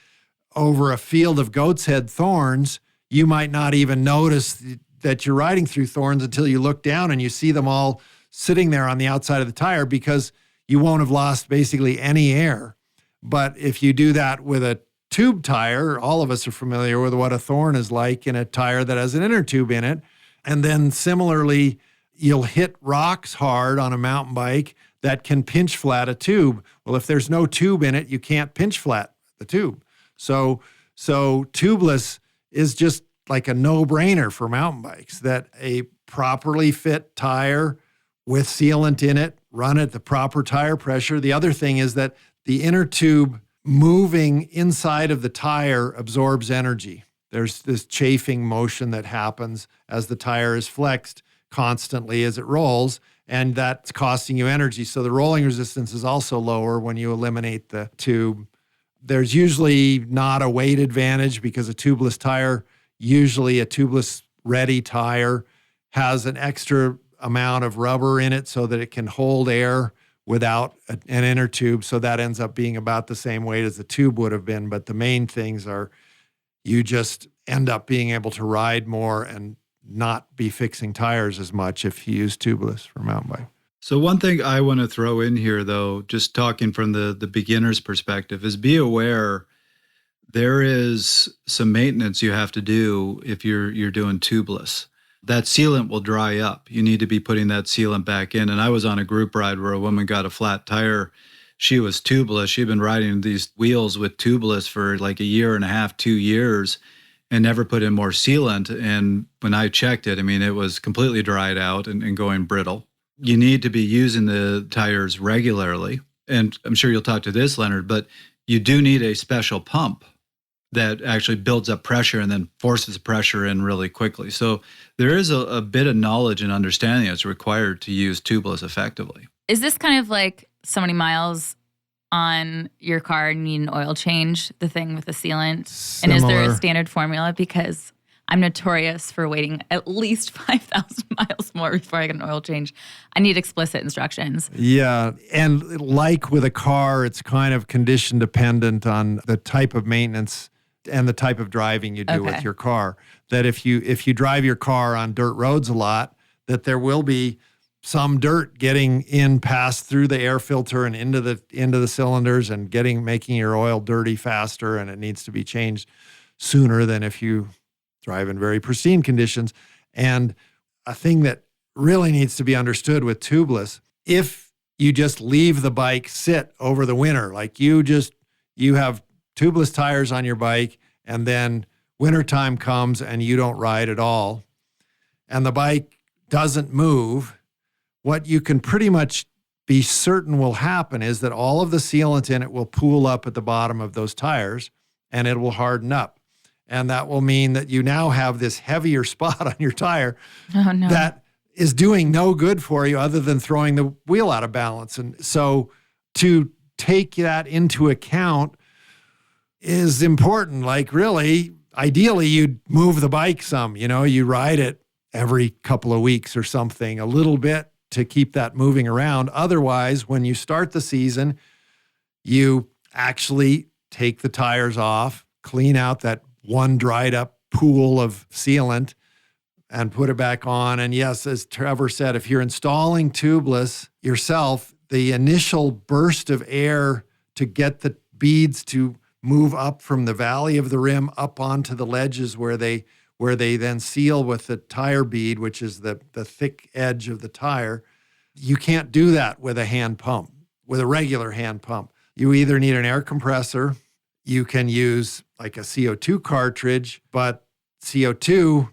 over a field of goat's head thorns, you might not even notice that you're riding through thorns until you look down and you see them all sitting there on the outside of the tire, because you won't have lost basically any air. But if you do that with a tube tire, all of us are familiar with what a thorn is like in a tire that has an inner tube in it. And then similarly, you'll hit rocks hard on a mountain bike that can pinch flat a tube. Well, if there's no tube in it, you can't pinch flat the tube. So tubeless is just like a no-brainer for mountain bikes, that a properly fit tire with sealant in it, run at the proper tire pressure. The other thing is that the inner tube moving inside of the tire absorbs energy. There's this chafing motion that happens as the tire is flexed constantly as it rolls, and that's costing you energy. So the rolling resistance is also lower when you eliminate the tube. There's usually not a weight advantage, because a tubeless tire, usually a tubeless ready tire, has an extra amount of rubber in it so that it can hold air without an inner tube. So that ends up being about the same weight as the tube would have been. But the main things are you just end up being able to ride more and not be fixing tires as much if you use tubeless for mountain bike. So one thing I want to throw in here, though, just talking from the beginner's perspective, is be aware there is some maintenance you have to do if you're doing tubeless. That sealant will dry up. You need to be putting that sealant back in. And I was on a group ride where a woman got a flat tire. She was tubeless. She'd been riding these wheels with tubeless for like a year and a half, 2 years, and never put in more sealant. And when I checked it, I mean, it was completely dried out and going brittle. You need to be using the tires regularly. And I'm sure you'll talk to this, Lennard, but you do need a special pump that actually builds up pressure and then forces pressure in really quickly. So there is a bit of knowledge and understanding that's required to use tubeless effectively. Is this kind of like so many miles on your car and you need an oil change, the thing with the sealant? Similar. And is there a standard formula? Because I'm notorious for waiting at least 5,000 miles more before I get an oil change. I need explicit instructions. Yeah. And like with a car, it's kind of condition dependent on the type of maintenance and the type of driving you do with your car. That if you drive your car on dirt roads a lot, that there will be some dirt getting in past through the air filter and into the cylinders and making your oil dirty faster, and it needs to be changed sooner than if you drive in very pristine conditions. And a thing that really needs to be understood with tubeless, if you just leave the bike sit over the winter, like you have tubeless tires on your bike, and then wintertime comes and you don't ride at all, and the bike doesn't move, what you can pretty much be certain will happen is that all of the sealant in it will pool up at the bottom of those tires, and it will harden up. And that will mean that you now have this heavier spot on your tire that is doing no good for you other than throwing the wheel out of balance. And so to take that into account is important. Like really, ideally, you'd move the bike some, you ride it every couple of weeks or something, a little bit to keep that moving around. Otherwise, when you start the season, you actually take the tires off, clean out that one dried up pool of sealant and put it back on. And yes, as Trevor said, if you're installing tubeless yourself, the initial burst of air to get the beads to move up from the valley of the rim up onto the ledges where they then seal with the tire bead, which is the thick edge of the tire. You can't do that with a hand pump, with a regular hand pump. You either need an air compressor, you can use like a CO2 cartridge, but CO2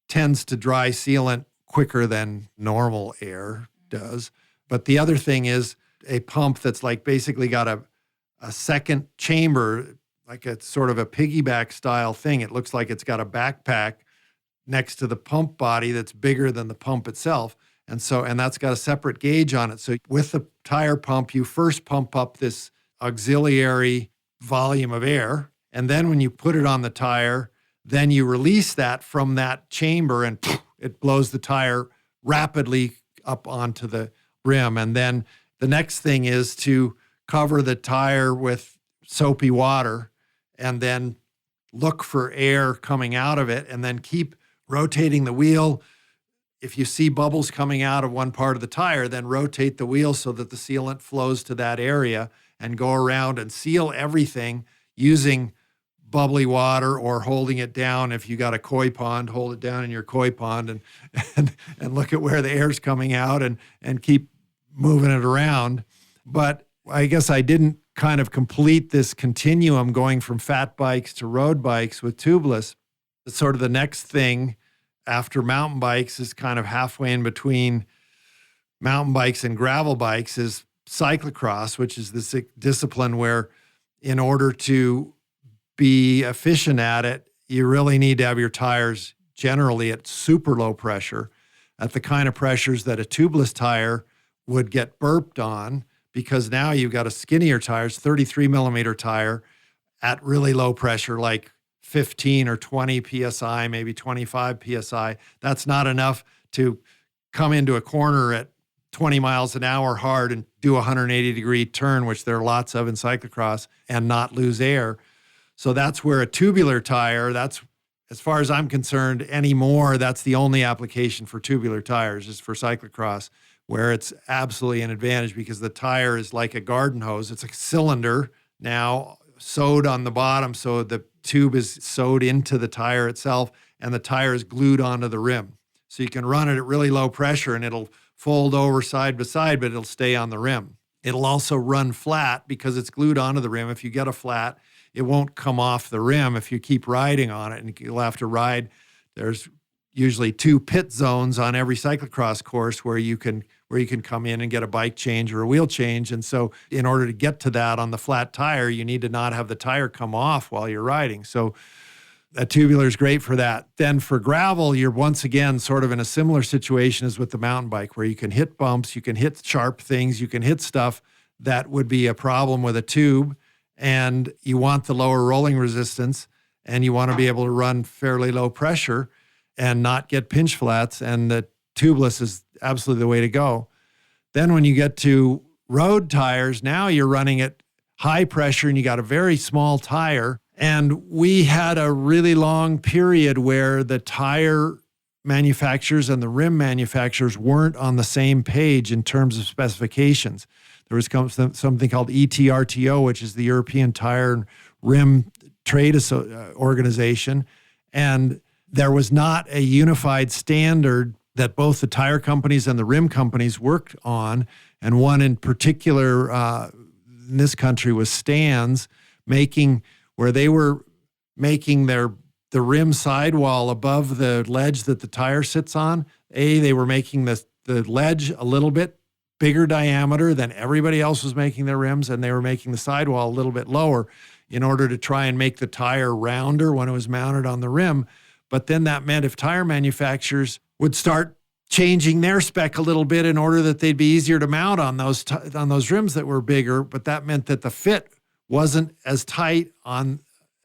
tends to dry sealant quicker than normal air does. But the other thing is a pump that's like basically got a second chamber, like a sort of a piggyback style thing. It looks like it's got a backpack next to the pump body that's bigger than the pump itself. And that's got a separate gauge on it. So with the tire pump, you first pump up this auxiliary volume of air. And then when you put it on the tire, then you release that from that chamber and it blows the tire rapidly up onto the rim. And then the next thing is to cover the tire with soapy water and then look for air coming out of it and then keep rotating the wheel. If you see bubbles coming out of one part of the tire, then rotate the wheel so that the sealant flows to that area and go around and seal everything using bubbly water or holding it down. If you got a koi pond, hold it down in your koi pond and look at where the air's coming out and keep moving it around. But I guess I didn't kind of complete this continuum going from fat bikes to road bikes with tubeless. It's sort of the next thing after mountain bikes is kind of halfway in between mountain bikes and gravel bikes is cyclocross, which is this discipline where in order to be efficient at it, you really need to have your tires generally at super low pressure, at the kind of pressures that a tubeless tire would get burped on, because now you've got a skinnier tires, 33 millimeter tire at really low pressure, like 15 or 20 PSI, maybe 25 PSI. That's not enough to come into a corner at 20 miles an hour hard and do a 180-degree turn, which there are lots of in cyclocross, and not lose air. So that's where a tubular tire, that's, as far as I'm concerned anymore, that's the only application for tubular tires is for cyclocross, where it's absolutely an advantage because the tire is like a garden hose. It's a cylinder now sewed on the bottom, so the tube is sewed into the tire itself, and the tire is glued onto the rim. So you can run it at really low pressure, and it'll fold over side by side, but it'll stay on the rim. It'll also run flat because it's glued onto the rim. If you get a flat, it won't come off the rim if you keep riding on it, and you'll have to ride. There's usually 2 pit zones on every cyclocross course where you can come in and get a bike change or a wheel change. And so in order to get to that on the flat tire, you need to not have the tire come off while you're riding. So a tubular is great for that. Then for gravel, you're once again sort of in a similar situation as with the mountain bike, where you can hit bumps, you can hit sharp things, you can hit stuff that would be a problem with a tube, and you want the lower rolling resistance, and you want to be able to run fairly low pressure and not get pinch flats, and the tubeless is absolutely the way to go. Then when you get to road tires, now you're running at high pressure and you got a very small tire. And we had a really long period where the tire manufacturers and the rim manufacturers weren't on the same page in terms of specifications. There was something called ETRTO, which is the European Tire and Rim Trade Organization, and there was not a unified standard that both the tire companies and the rim companies worked on. And one in particular in this country was Stan's, where they were making the rim sidewall above the ledge that the tire sits on. They were making the ledge a little bit bigger diameter than everybody else was making their rims, and they were making the sidewall a little bit lower in order to try and make the tire rounder when it was mounted on the rim. But then that meant if tire manufacturers would start changing their spec a little bit in order that they'd be easier to mount on those rims that were bigger, but that meant that the fit wasn't as tight on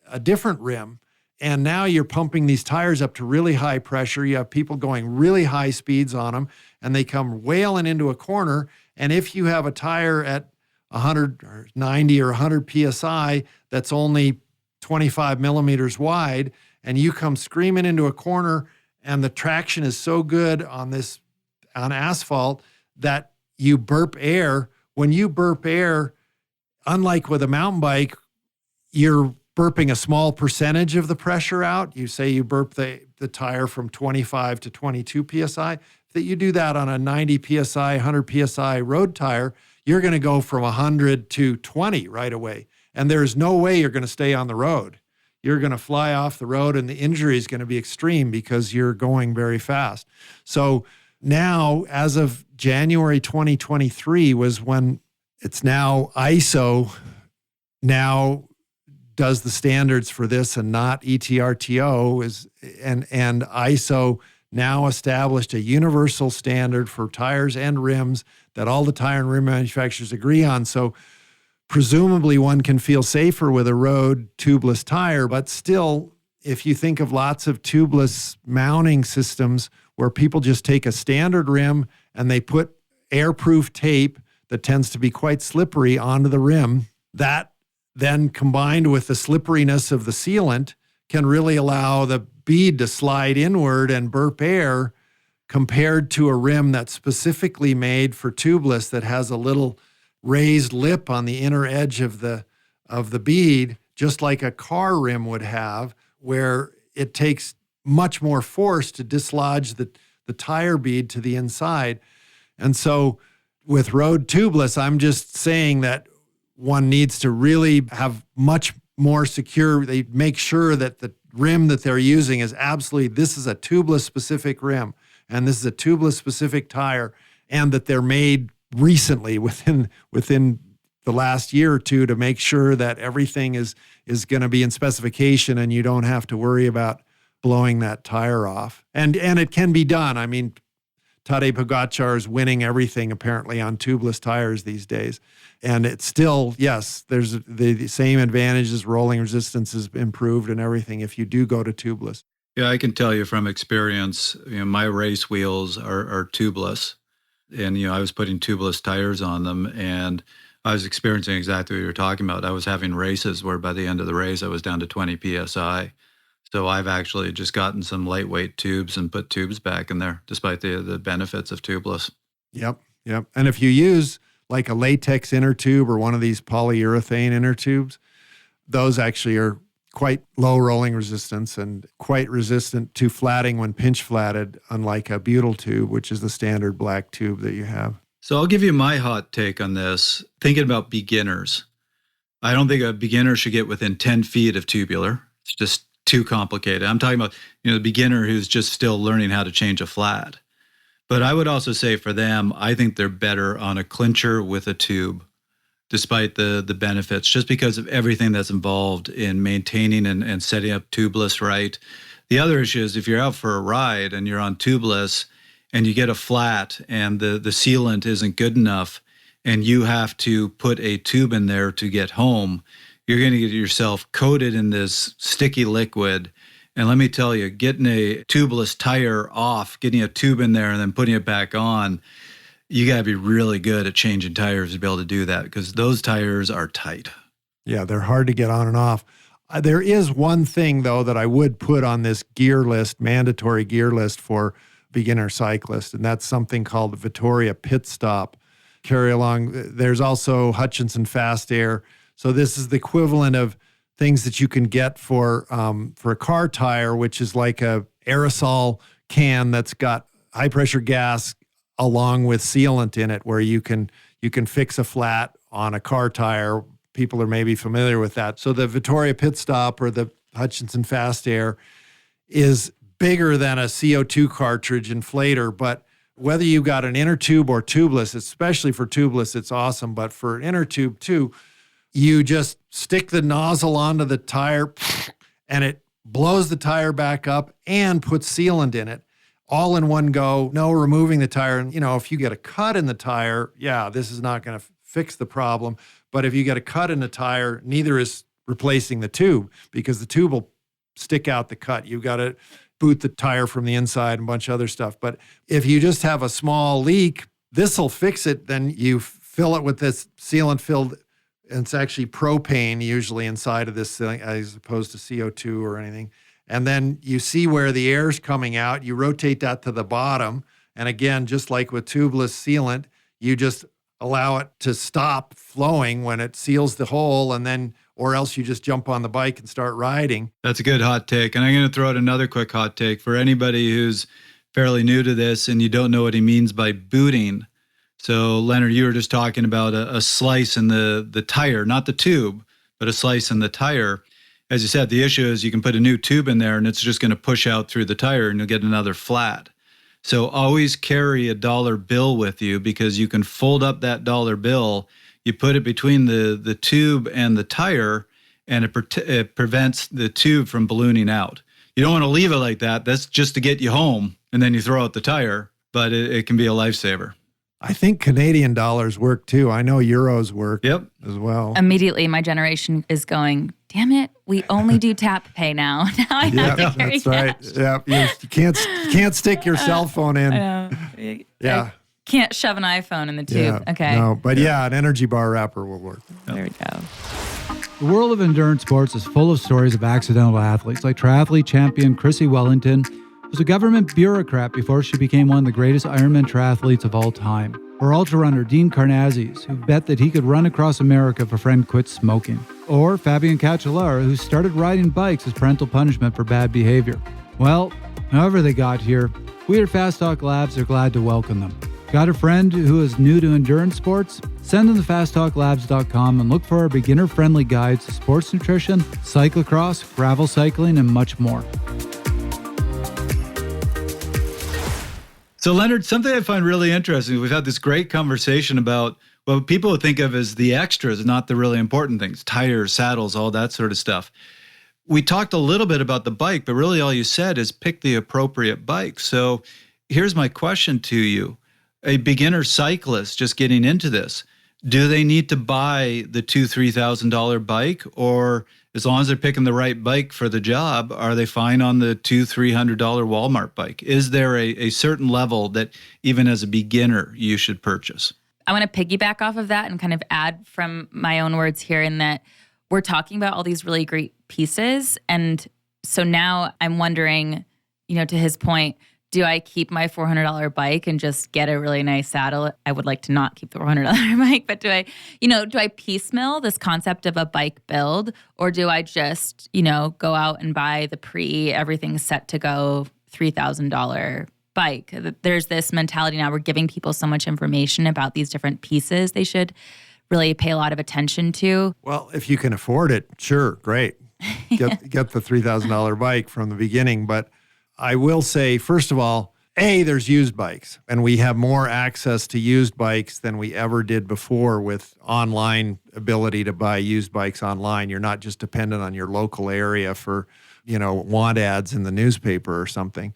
a different rim. And now you're pumping these tires up to really high pressure. You have people going really high speeds on them, and they come wailing into a corner. And if you have a tire at 100 or 90 or 100 PSI that's only 25 millimeters wide, and you come screaming into a corner, and the traction is so good on asphalt that you burp air. When you burp air, unlike with a mountain bike, you're burping a small percentage of the pressure out. You say you burp the tire from 25 to 22 PSI. That you do that on a 90 PSI, 100 PSI road tire, you're going to go from 100 to 20 right away. And there is no way you're going to stay on the road. You're going to fly off the road, and the injury is going to be extreme because you're going very fast. So now, as of January 2023 was when it's now ISO now does the standards for this and not ETRTO and ISO now established a universal standard for tires and rims that all the tire and rim manufacturers agree on. So presumably one can feel safer with a road tubeless tire, but still, if you think of lots of tubeless mounting systems where people just take a standard rim and they put airproof tape that tends to be quite slippery onto the rim, that then combined with the slipperiness of the sealant can really allow the bead to slide inward and burp air, compared to a rim that's specifically made for tubeless that has a little raised lip on the inner edge of the bead, just like a car rim would have, where it takes much more force to dislodge the tire bead to the inside. And so with road tubeless, I'm just saying that one needs to really have much more secure. They make sure that the rim that they're using is absolutely, this is a tubeless specific rim, and this is a tubeless specific tire, and that they're made recently within the last year or two to make sure that everything is going to be in specification and you don't have to worry about blowing that tire off. And it can be done. I mean, Tadej Pogacar is winning everything apparently on tubeless tires these days. And it's still, yes, there's the same advantages. Rolling resistance is improved and everything if you do go to tubeless. Yeah, I can tell you from experience, my race wheels are tubeless. And, I was putting tubeless tires on them, and I was experiencing exactly what you're talking about. I was having races where by the end of the race, I was down to 20 PSI. So I've actually just gotten some lightweight tubes and put tubes back in there, despite the benefits of tubeless. Yep. And if you use like a latex inner tube or one of these polyurethane inner tubes, those actually are quite low rolling resistance and quite resistant to flatting when pinch flatted, unlike a butyl tube, which is the standard black tube that you have. So I'll give you my hot take on this. Thinking about beginners, I don't think a beginner should get within 10 feet of tubular. It's just too complicated. I'm talking about, the beginner who's just still learning how to change a flat. But I would also say for them, I think they're better on a clincher with a tube, despite the benefits, just because of everything that's involved in maintaining and setting up tubeless right. The other issue is if you're out for a ride and you're on tubeless and you get a flat and the sealant isn't good enough and you have to put a tube in there to get home, you're going to get yourself coated in this sticky liquid. And let me tell you, getting a tubeless tire off, getting a tube in there and then putting it back on, you got to be really good at changing tires to be able to do that, because those tires are tight. Yeah, they're hard to get on and off. There is one thing, though, that I would put on this gear list, mandatory gear list for beginner cyclists, and that's something called the Vittoria Pit Stop. Carry along. There's also Hutchinson Fast Air. So this is the equivalent of things that you can get for a car tire, which is like a aerosol can that's got high pressure gas along with sealant in it, where you can fix a flat on a car tire. People are maybe familiar with that. So the Vittoria Pit Stop or the Hutchinson Fast Air is bigger than a CO2 cartridge inflator, but whether you got an inner tube or tubeless, especially for tubeless, it's awesome. But for an inner tube too, you just stick the nozzle onto the tire and it blows the tire back up and puts sealant in it all in one go. No removing the tire. And, if you get a cut in the tire, this is not going to fix the problem. But if you get a cut in the tire, neither is replacing the tube, because the tube will stick out the cut. You've got to boot the tire from the inside and a bunch of other stuff. But if you just have a small leak, this will fix it. Then you fill it with this sealant filled, and it's actually propane usually inside of this thing as opposed to CO2 or anything. And then you see where the air is coming out. You rotate that to the bottom. And again, just like with tubeless sealant, you just allow it to stop flowing when it seals the hole, and then, or else you just jump on the bike and start riding. That's a good hot take. And I'm going to throw out another quick hot take for anybody who's fairly new to this and you don't know what he means by booting. So, Lennard, you were just talking about a slice in the tire, not the tube, but a slice in the tire. As you said, the issue is you can put a new tube in there and it's just going to push out through the tire and you'll get another flat. So always carry a dollar bill with you, because you can fold up that dollar bill, you put it between the tube and the tire, and it prevents the tube from ballooning out. You don't want to leave it like that. That's just to get you home, and then you throw out the tire, but it can be a lifesaver. I think Canadian dollars work too. I know euros work as well. Immediately, my generation is going, damn it, we only do tap pay now. Now I have to carry that's right. cash. Yeah, you can't stick your cell phone in. I know. Yeah. I can't shove an iPhone in the tube. Yeah, Okay. no, but an energy bar wrapper will work. There we go. The world of endurance sports is full of stories of accidental athletes, like triathlete champion Chrissy Wellington, who was a government bureaucrat before she became one of the greatest Ironman triathletes of all time. Or ultra runner Dean Karnazes, who bet that he could run across America if a friend quit smoking. Or Fabian Cancellara, who started riding bikes as parental punishment for bad behavior. Well, however they got here, we at Fast Talk Labs are glad to welcome them. Got a friend who is new to endurance sports? Send them to fasttalklabs.com and look for our beginner-friendly guides to sports nutrition, cyclocross, gravel cycling, and much more. So Lennard, something I find really interesting, we've had this great conversation about what people would think of as the extras, not the really important things, tires, saddles, all that sort of stuff. We talked a little bit about the bike, but really all you said is pick the appropriate bike. So here's my question to you. A beginner cyclist just getting into this, do they need to buy the $2,000-$3,000 bike, or as long as they're picking the right bike for the job, are they fine on the $200-$300 Walmart bike? Is there a certain level that even as a beginner you should purchase? I want to piggyback off of that and kind of add from my own words here, in that we're talking about all these really great pieces. And so now I'm wondering, to his point, do I keep my $400 bike and just get a really nice saddle? I would like to not keep the $400 bike, but do I piecemeal this concept of a bike build, or do I just, go out and buy the everything's set to go $3,000 bike? There's this mentality now, we're giving people so much information about these different pieces they should really pay a lot of attention to. Well, if you can afford it, sure, great. Get the $3,000 bike from the beginning, but I will say, first of all, there's used bikes, and we have more access to used bikes than we ever did before with online ability to buy used bikes online. You're not just dependent on your local area for, want ads in the newspaper or something.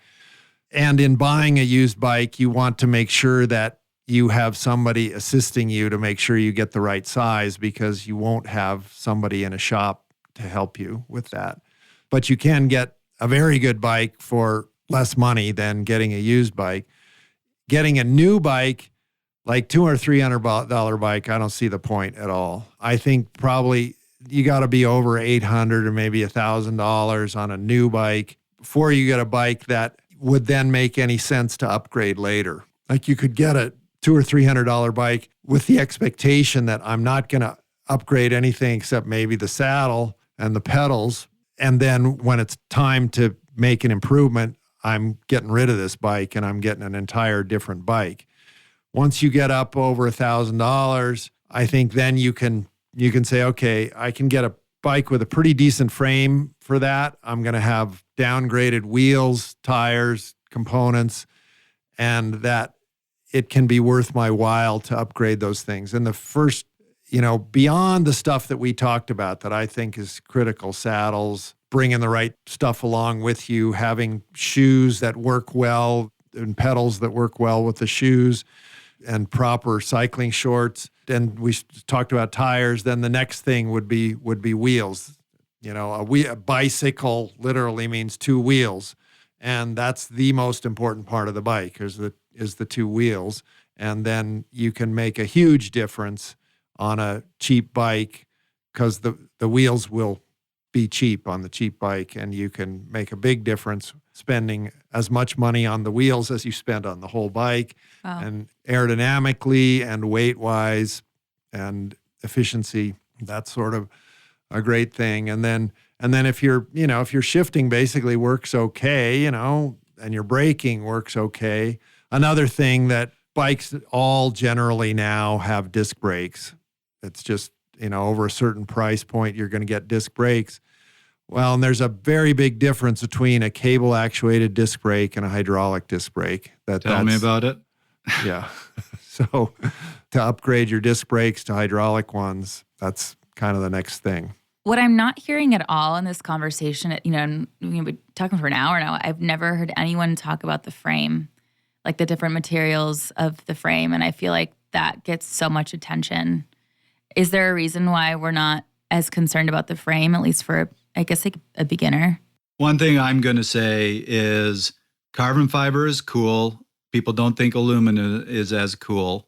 And in buying a used bike, you want to make sure that you have somebody assisting you to make sure you get the right size, because you won't have somebody in a shop to help you with that. But you can get a very good bike for less money than getting a used bike. Getting a new bike, like $200 or $300 bike, I don't see the point at all. I think probably you got to be over $800 or maybe $1,000 on a new bike before you get a bike that would then make any sense to upgrade later. Like you could get a $200 or $300 bike with the expectation that I'm not going to upgrade anything except maybe the saddle and the pedals. And then when it's time to make an improvement, I'm getting rid of this bike and I'm getting an entire different bike. Once you get up over $1,000, I think then you can say, okay, I can get a bike with a pretty decent frame for that. I'm going to have downgraded wheels, tires, components, and that it can be worth my while to upgrade those things. And the first, beyond the stuff that we talked about that I think is critical, saddles, bringing the right stuff along with you, having shoes that work well and pedals that work well with the shoes, and proper cycling shorts. And we talked about tires. Then the next thing would be wheels. A bicycle literally means two wheels. And that's the most important part of the bike is the two wheels. And then you can make a huge difference on a cheap bike because the wheels will be cheap on the cheap bike, and you can make a big difference spending as much money on the wheels as you spend on the whole bike. Wow. And aerodynamically and weight-wise and efficiency, that's sort of a great thing. And then if you're shifting basically works okay, and your braking works okay. Another thing that bikes all generally now have disc brakes. It's just over a certain price point, you're going to get disc brakes. Well, and there's a very big difference between a cable actuated disc brake and a hydraulic disc brake. Tell me about it. Yeah. So to upgrade your disc brakes to hydraulic ones, that's kind of the next thing. What I'm not hearing at all in this conversation, and we've been talking for an hour now, I've never heard anyone talk about the frame, like the different materials of the frame. And I feel like that gets so much attention. Is there a reason why we're not as concerned about the frame, at least for, I guess, like a beginner? One thing I'm going to say is carbon fiber is cool. People don't think aluminum is as cool.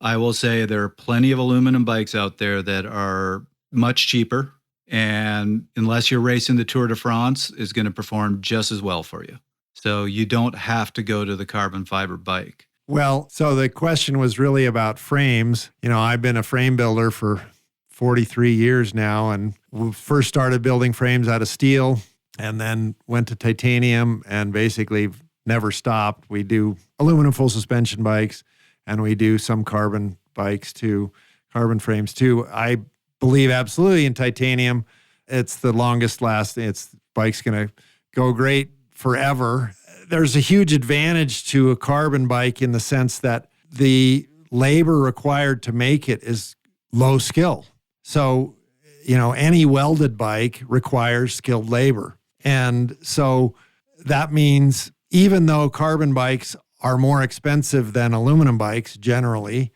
I will say there are plenty of aluminum bikes out there that are much cheaper. And unless you're racing the Tour de France, is going to perform just as well for you. So you don't have to go to the carbon fiber bike. Well, so the question was really about frames. I've been a frame builder for 43 years now, and we first started building frames out of steel and then went to titanium and basically never stopped. We do aluminum full suspension bikes and we do some carbon bikes too, carbon frames too. I believe absolutely in titanium. It's the longest lasting. Bike's going to go great forever. There's a huge advantage to a carbon bike in the sense that the labor required to make it is low skill. So, any welded bike requires skilled labor. And so that means even though carbon bikes are more expensive than aluminum bikes generally,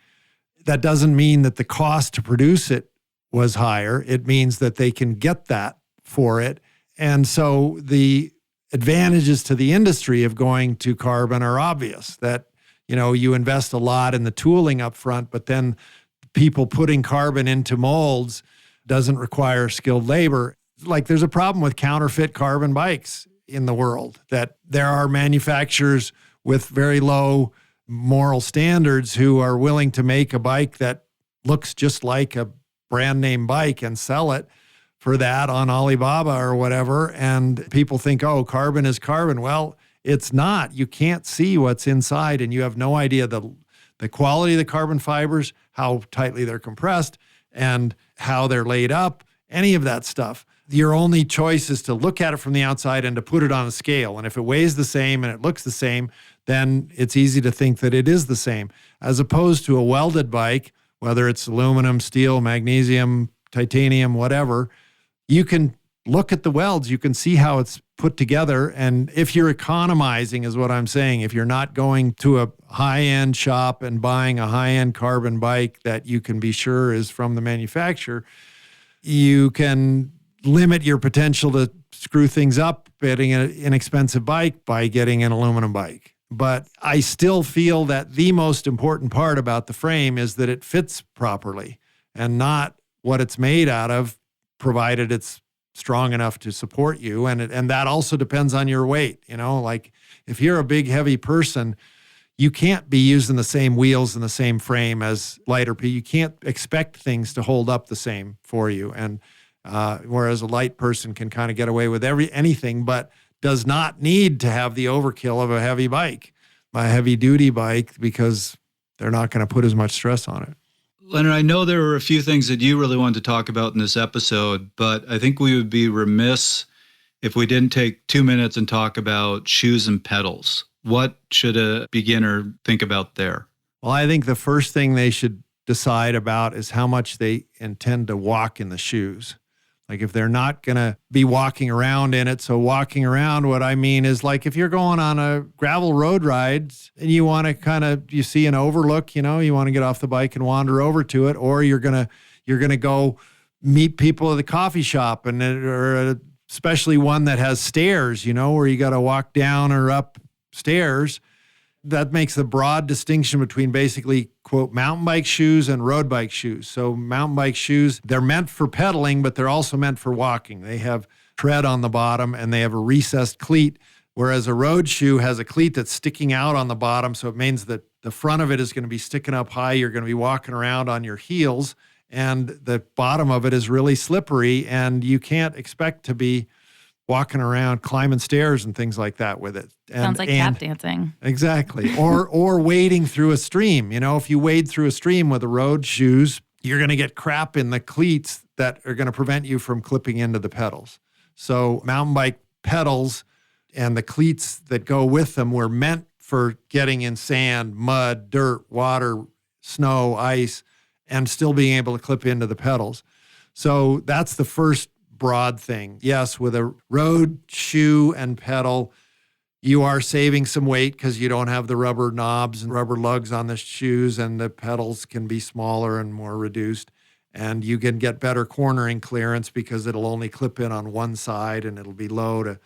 that doesn't mean that the cost to produce it was higher. It means that they can get that for it. And so the advantages to the industry of going to carbon are obvious, that, you invest a lot in the tooling up front, but then people putting carbon into molds doesn't require skilled labor. Like there's a problem with counterfeit carbon bikes in the world, that there are manufacturers with very low moral standards who are willing to make a bike that looks just like a brand name bike and sell it for that on Alibaba or whatever. And people think, oh, carbon is carbon. Well, it's not. You can't see what's inside and you have no idea the quality of the carbon fibers, how tightly they're compressed and how they're laid up, any of that stuff. Your only choice is to look at it from the outside and to put it on a scale. And if it weighs the same and it looks the same, then it's easy to think that it is the same. As opposed to a welded bike, whether it's aluminum, steel, magnesium, titanium, whatever, you can look at the welds, you can see how it's put together. And if you're economizing, is what I'm saying, if you're not going to a high-end shop and buying a high-end carbon bike that you can be sure is from the manufacturer, you can limit your potential to screw things up getting an inexpensive bike by getting an aluminum bike. But I still feel that the most important part about the frame is that it fits properly and not what it's made out of, provided it's strong enough to support you. And that also depends on your weight. Like if you're a big, heavy person, you can't be using the same wheels and the same frame as lighter people. You can't expect things to hold up the same for you. And whereas a light person can kind of get away with anything, but does not need to have the overkill of a heavy bike, a heavy duty bike, because they're not going to put as much stress on it. Lennard, I know there were a few things that you really wanted to talk about in this episode, but I think we would be remiss if we didn't take 2 minutes and talk about shoes and pedals. What should a beginner think about there? Well, I think the first thing they should decide about is how much they intend to walk in the shoes. Like if they're not going to be walking around in it. So walking around, what I mean is like if you're going on a gravel road ride and you want to you see an overlook, you want to get off the bike and wander over to it, or you're going to go meet people at the coffee shop or especially one that has stairs, where you got to walk down or up stairs. That makes the broad distinction between basically, quote, mountain bike shoes and road bike shoes. So mountain bike shoes, they're meant for pedaling, but they're also meant for walking. They have tread on the bottom and they have a recessed cleat, whereas a road shoe has a cleat that's sticking out on the bottom. So it means that the front of it is going to be sticking up high. You're going to be walking around on your heels, and the bottom of it is really slippery, and you can't expect to be walking around, climbing stairs and things like that with it. Sounds like tap dancing. Exactly. Or wading through a stream. If you wade through a stream with the road shoes, you're going to get crap in the cleats that are going to prevent you from clipping into the pedals. So mountain bike pedals and the cleats that go with them were meant for getting in sand, mud, dirt, water, snow, ice, and still being able to clip into the pedals. So that's the first broad thing. Yes, with a road shoe and pedal, you are saving some weight because you don't have the rubber knobs and rubber lugs on the shoes, and the pedals can be smaller and more reduced. And you can get better cornering clearance because it'll only clip in on one side and it'll be low to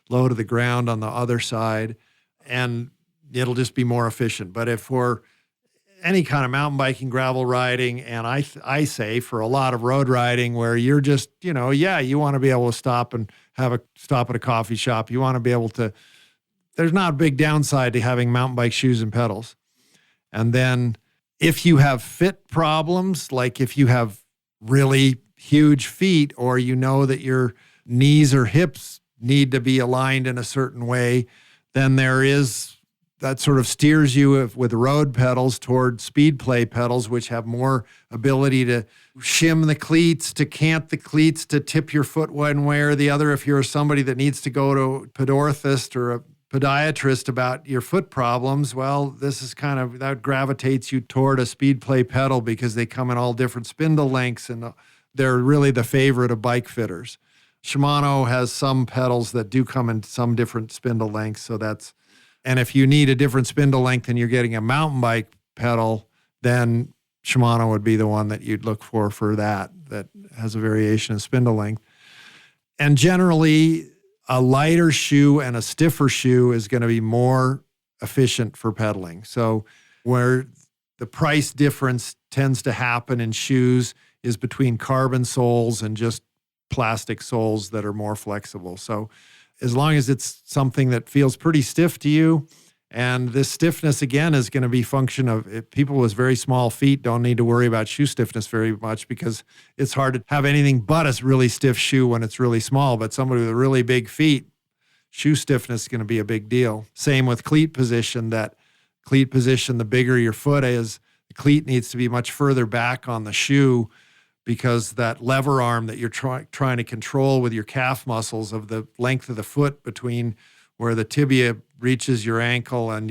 the ground on the other side. And it'll just be more efficient. But if for any kind of mountain biking, gravel riding, and I say for a lot of road riding where you're just, you want to be able to stop and stop at a coffee shop. You want to be able to, there's not a big downside to having mountain bike shoes and pedals. And then if you have fit problems, like if you have really huge feet, or you know that your knees or hips need to be aligned in a certain way, then there is that sort of steers you with road pedals toward speed play pedals, which have more ability to shim the cleats, to cant the cleats, to tip your foot one way or the other. If you're somebody that needs to go to a podorthist or a podiatrist about your foot problems, well, this is kind of, that gravitates you toward a speed play pedal because they come in all different spindle lengths and they're really the favorite of bike fitters. Shimano has some pedals that do come in some different spindle lengths, and if you need a different spindle length and you're getting a mountain bike pedal, then Shimano would be the one that you'd look for that has a variation of spindle length. And generally, a lighter shoe and a stiffer shoe is going to be more efficient for pedaling. So where the price difference tends to happen in shoes is between carbon soles and just plastic soles that are more flexible. So as long as it's something that feels pretty stiff to you, and this stiffness, again, is going to be function of people with very small feet don't need to worry about shoe stiffness very much because it's hard to have anything but a really stiff shoe when it's really small. But somebody with really big feet, shoe stiffness is going to be a big deal. Same with cleat position. The bigger your foot is, the cleat needs to be much further back on the shoe because that lever arm that you're trying to control with your calf muscles of the length of the foot between where the tibia reaches your ankle and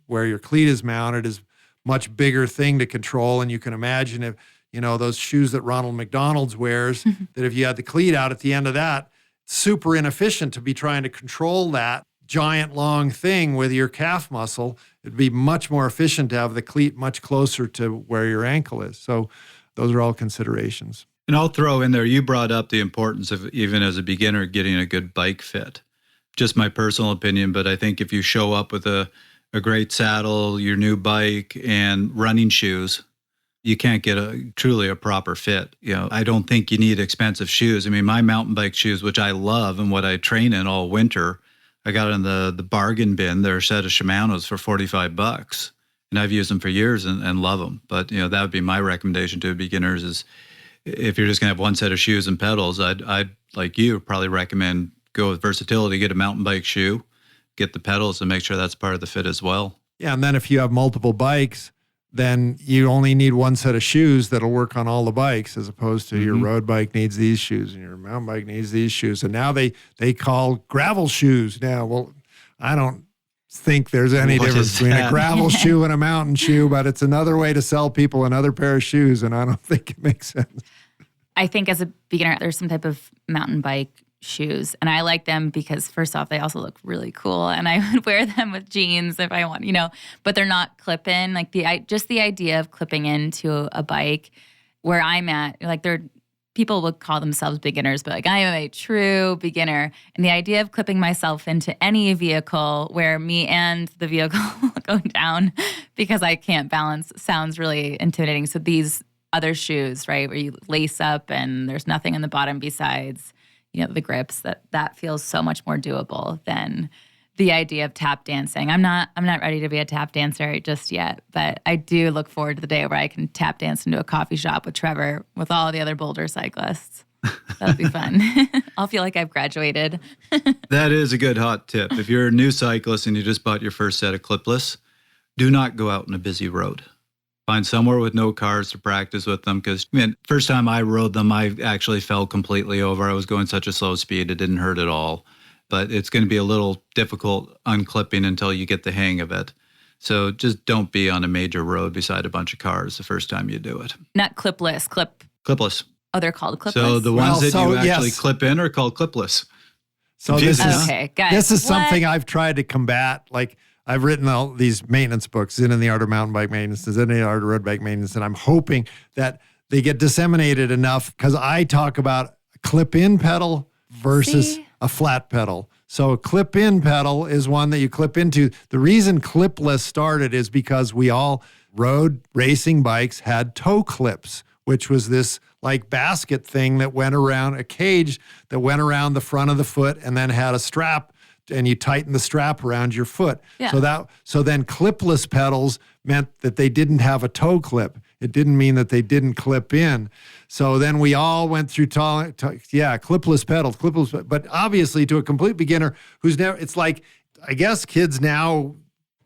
where your cleat is mounted is much bigger thing to control. And you can imagine if, those shoes that Ronald McDonald's wears, that if you had the cleat out at the end of that, it's super inefficient to be trying to control that giant long thing with your calf muscle. It'd be much more efficient to have the cleat much closer to where your ankle is. So those are all considerations. And I'll throw in there, you brought up the importance of, even as a beginner, getting a good bike fit. Just my personal opinion, but I think if you show up with a great saddle, your new bike, and running shoes, you can't get truly a proper fit. I don't think you need expensive shoes. I mean, my mountain bike shoes, which I love and what I train in all winter, I got in the bargain bin. They're a set of Shimano's for $45. And I've used them for years and love them. But, that would be my recommendation to beginners is if you're just going to have one set of shoes and pedals, I'd like you, probably recommend go with versatility, get a mountain bike shoe, get the pedals, and make sure that's part of the fit as well. Yeah, and then if you have multiple bikes, then you only need one set of shoes that'll work on all the bikes as opposed to your road bike needs these shoes and your mountain bike needs these shoes. And now they call gravel shoes now. Well, I don't think there's any difference between a gravel shoe and a mountain shoe, but it's another way to sell people another pair of shoes, and I don't think it makes sense. I think as a beginner, there's some type of mountain bike shoes, and I like them because first off, they also look really cool, and I would wear them with jeans if I want, but they're not clip-in. Like the idea of clipping into a bike where I'm at, like people would call themselves beginners, but like I am a true beginner. And the idea of clipping myself into any vehicle where me and the vehicle go down because I can't balance sounds really intimidating. So these other shoes, right, where you lace up and there's nothing in the bottom besides, the grips, that feels so much more doable than the idea of tap dancing. I'm not ready to be a tap dancer just yet, but I do look forward to the day where I can tap dance into a coffee shop with Trevor with all the other Boulder cyclists. That'll be fun. I'll feel like I've graduated. That is a good hot tip. If you're a new cyclist and you just bought your first set of clipless, do not go out on a busy road. Find somewhere with no cars to practice with them. Because first time I rode them, I actually fell completely over. I was going such a slow speed, it didn't hurt at all. But it's going to be a little difficult unclipping until you get the hang of it. So just don't be on a major road beside a bunch of cars the first time you do it. Not clipless, Clipless. Oh, they're called clipless? So the ones that you actually yes. clip in are called clipless. So this is, okay, guys. this is something I've tried to combat. Like I've written all these maintenance books, Zinn and the Art of Mountain Bike Maintenance, Zinn and the Art of Road Bike Maintenance, and I'm hoping that they get disseminated enough because I talk about a clip-in pedal versus a flat pedal. So a clip-in pedal is one that you clip into. The reason clipless started is because we all rode racing bikes had toe clips, which was this like basket thing that went around, a cage that went around the front of the foot and then had a strap, and you tighten the strap around your foot. Yeah. So then clipless pedals meant that they didn't have a toe clip. It didn't mean that they didn't clip in. So then we all went through clipless pedals, but obviously to a complete beginner who's never, it's like, I guess kids now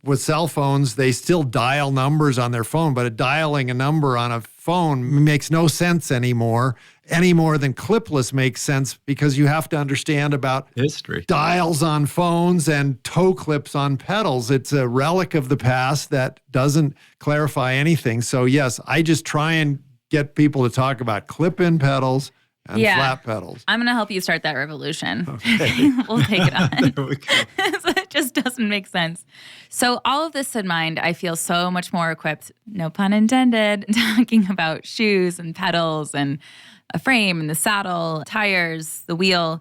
with cell phones, they still dial numbers on their phone, but dialing a number on a phone makes no sense anymore, any more than clipless makes sense, because you have to understand about history, dials on phones and toe clips on pedals. It's a relic of the past that doesn't clarify anything. So yes, I just try and get people to talk about clip-in pedals and flat pedals. I'm going to help you start that revolution. Okay. We'll take it on. There we go. So it just doesn't make sense. So all of this in mind, I feel so much more equipped, no pun intended, talking about shoes and pedals and a frame and the saddle, tires, the wheel.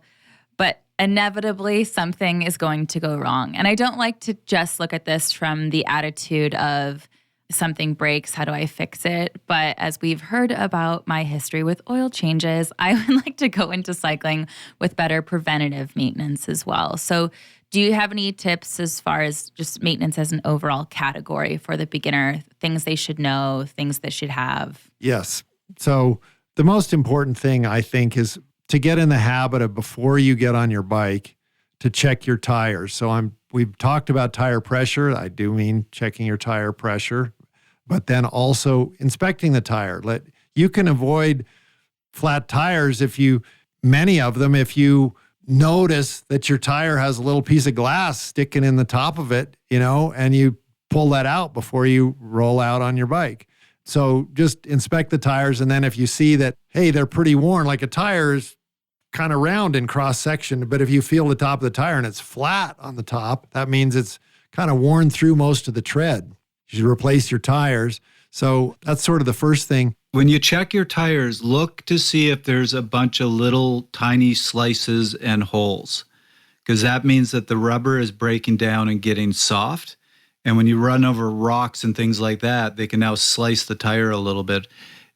But inevitably, something is going to go wrong. And I don't like to just look at this from the attitude of something breaks, how do I fix it? But as we've heard about my history with oil changes, I would like to go into cycling with better preventative maintenance as well. So do you have any tips as far as just maintenance as an overall category for the beginner, things they should know, things they should have? Yes. So the most important thing, I think, is to get in the habit of, before you get on your bike, to check your tires. So we've talked about tire pressure. I do mean checking your tire pressure, but then also inspecting the tire. You can avoid flat tires if you notice that your tire has a little piece of glass sticking in the top of it, and you pull that out before you roll out on your bike. So just inspect the tires. And then if you see that, hey, they're pretty worn, like a tire is kind of round in cross section, but if you feel the top of the tire and it's flat on the top, that means it's kind of worn through most of the tread. You should replace your tires. So that's sort of the first thing. When you check your tires, look to see if there's a bunch of little tiny slices and holes, because that means that the rubber is breaking down and getting soft. And when you run over rocks and things like that, they can now slice the tire a little bit.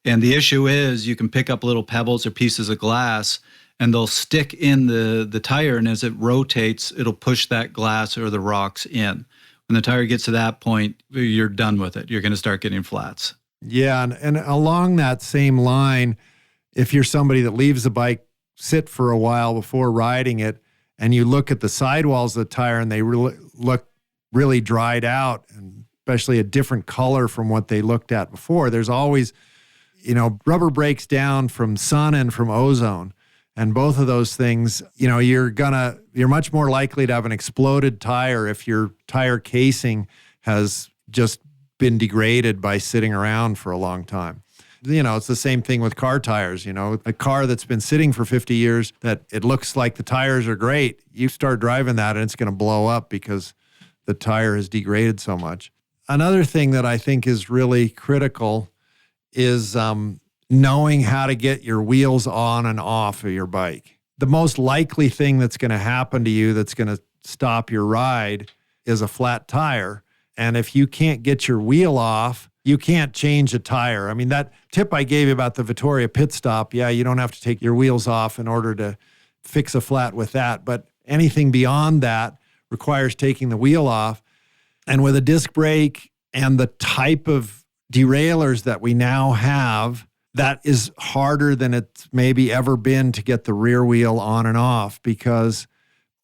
And the issue is you can pick up little pebbles or pieces of glass and they'll stick in the tire. And as it rotates, it'll push that glass or the rocks in. When the tire gets to that point, you're done with it. You're going to start getting flats. Yeah. And along that same line, if you're somebody that leaves the bike sit for a while before riding it, and you look at the sidewalls of the tire and they look really dried out, and especially a different color from what they looked at before, there's always, rubber breaks down from sun and from ozone. And both of those things, you're much more likely to have an exploded tire if your tire casing has just been degraded by sitting around for a long time. It's the same thing with car tires. A car that's been sitting for 50 years, that it looks like the tires are great. You start driving that and it's going to blow up because the tire has degraded so much. Another thing that I think is really critical is knowing how to get your wheels on and off of your bike. The most likely thing that's going to happen to you that's going to stop your ride is a flat tire. And if you can't get your wheel off, you can't change a tire. I mean, that tip I gave you about the Vittoria pit stop, you don't have to take your wheels off in order to fix a flat with that. But anything beyond that requires taking the wheel off. And with a disc brake and the type of derailleurs that we now have, that is harder than it's maybe ever been to get the rear wheel on and off, because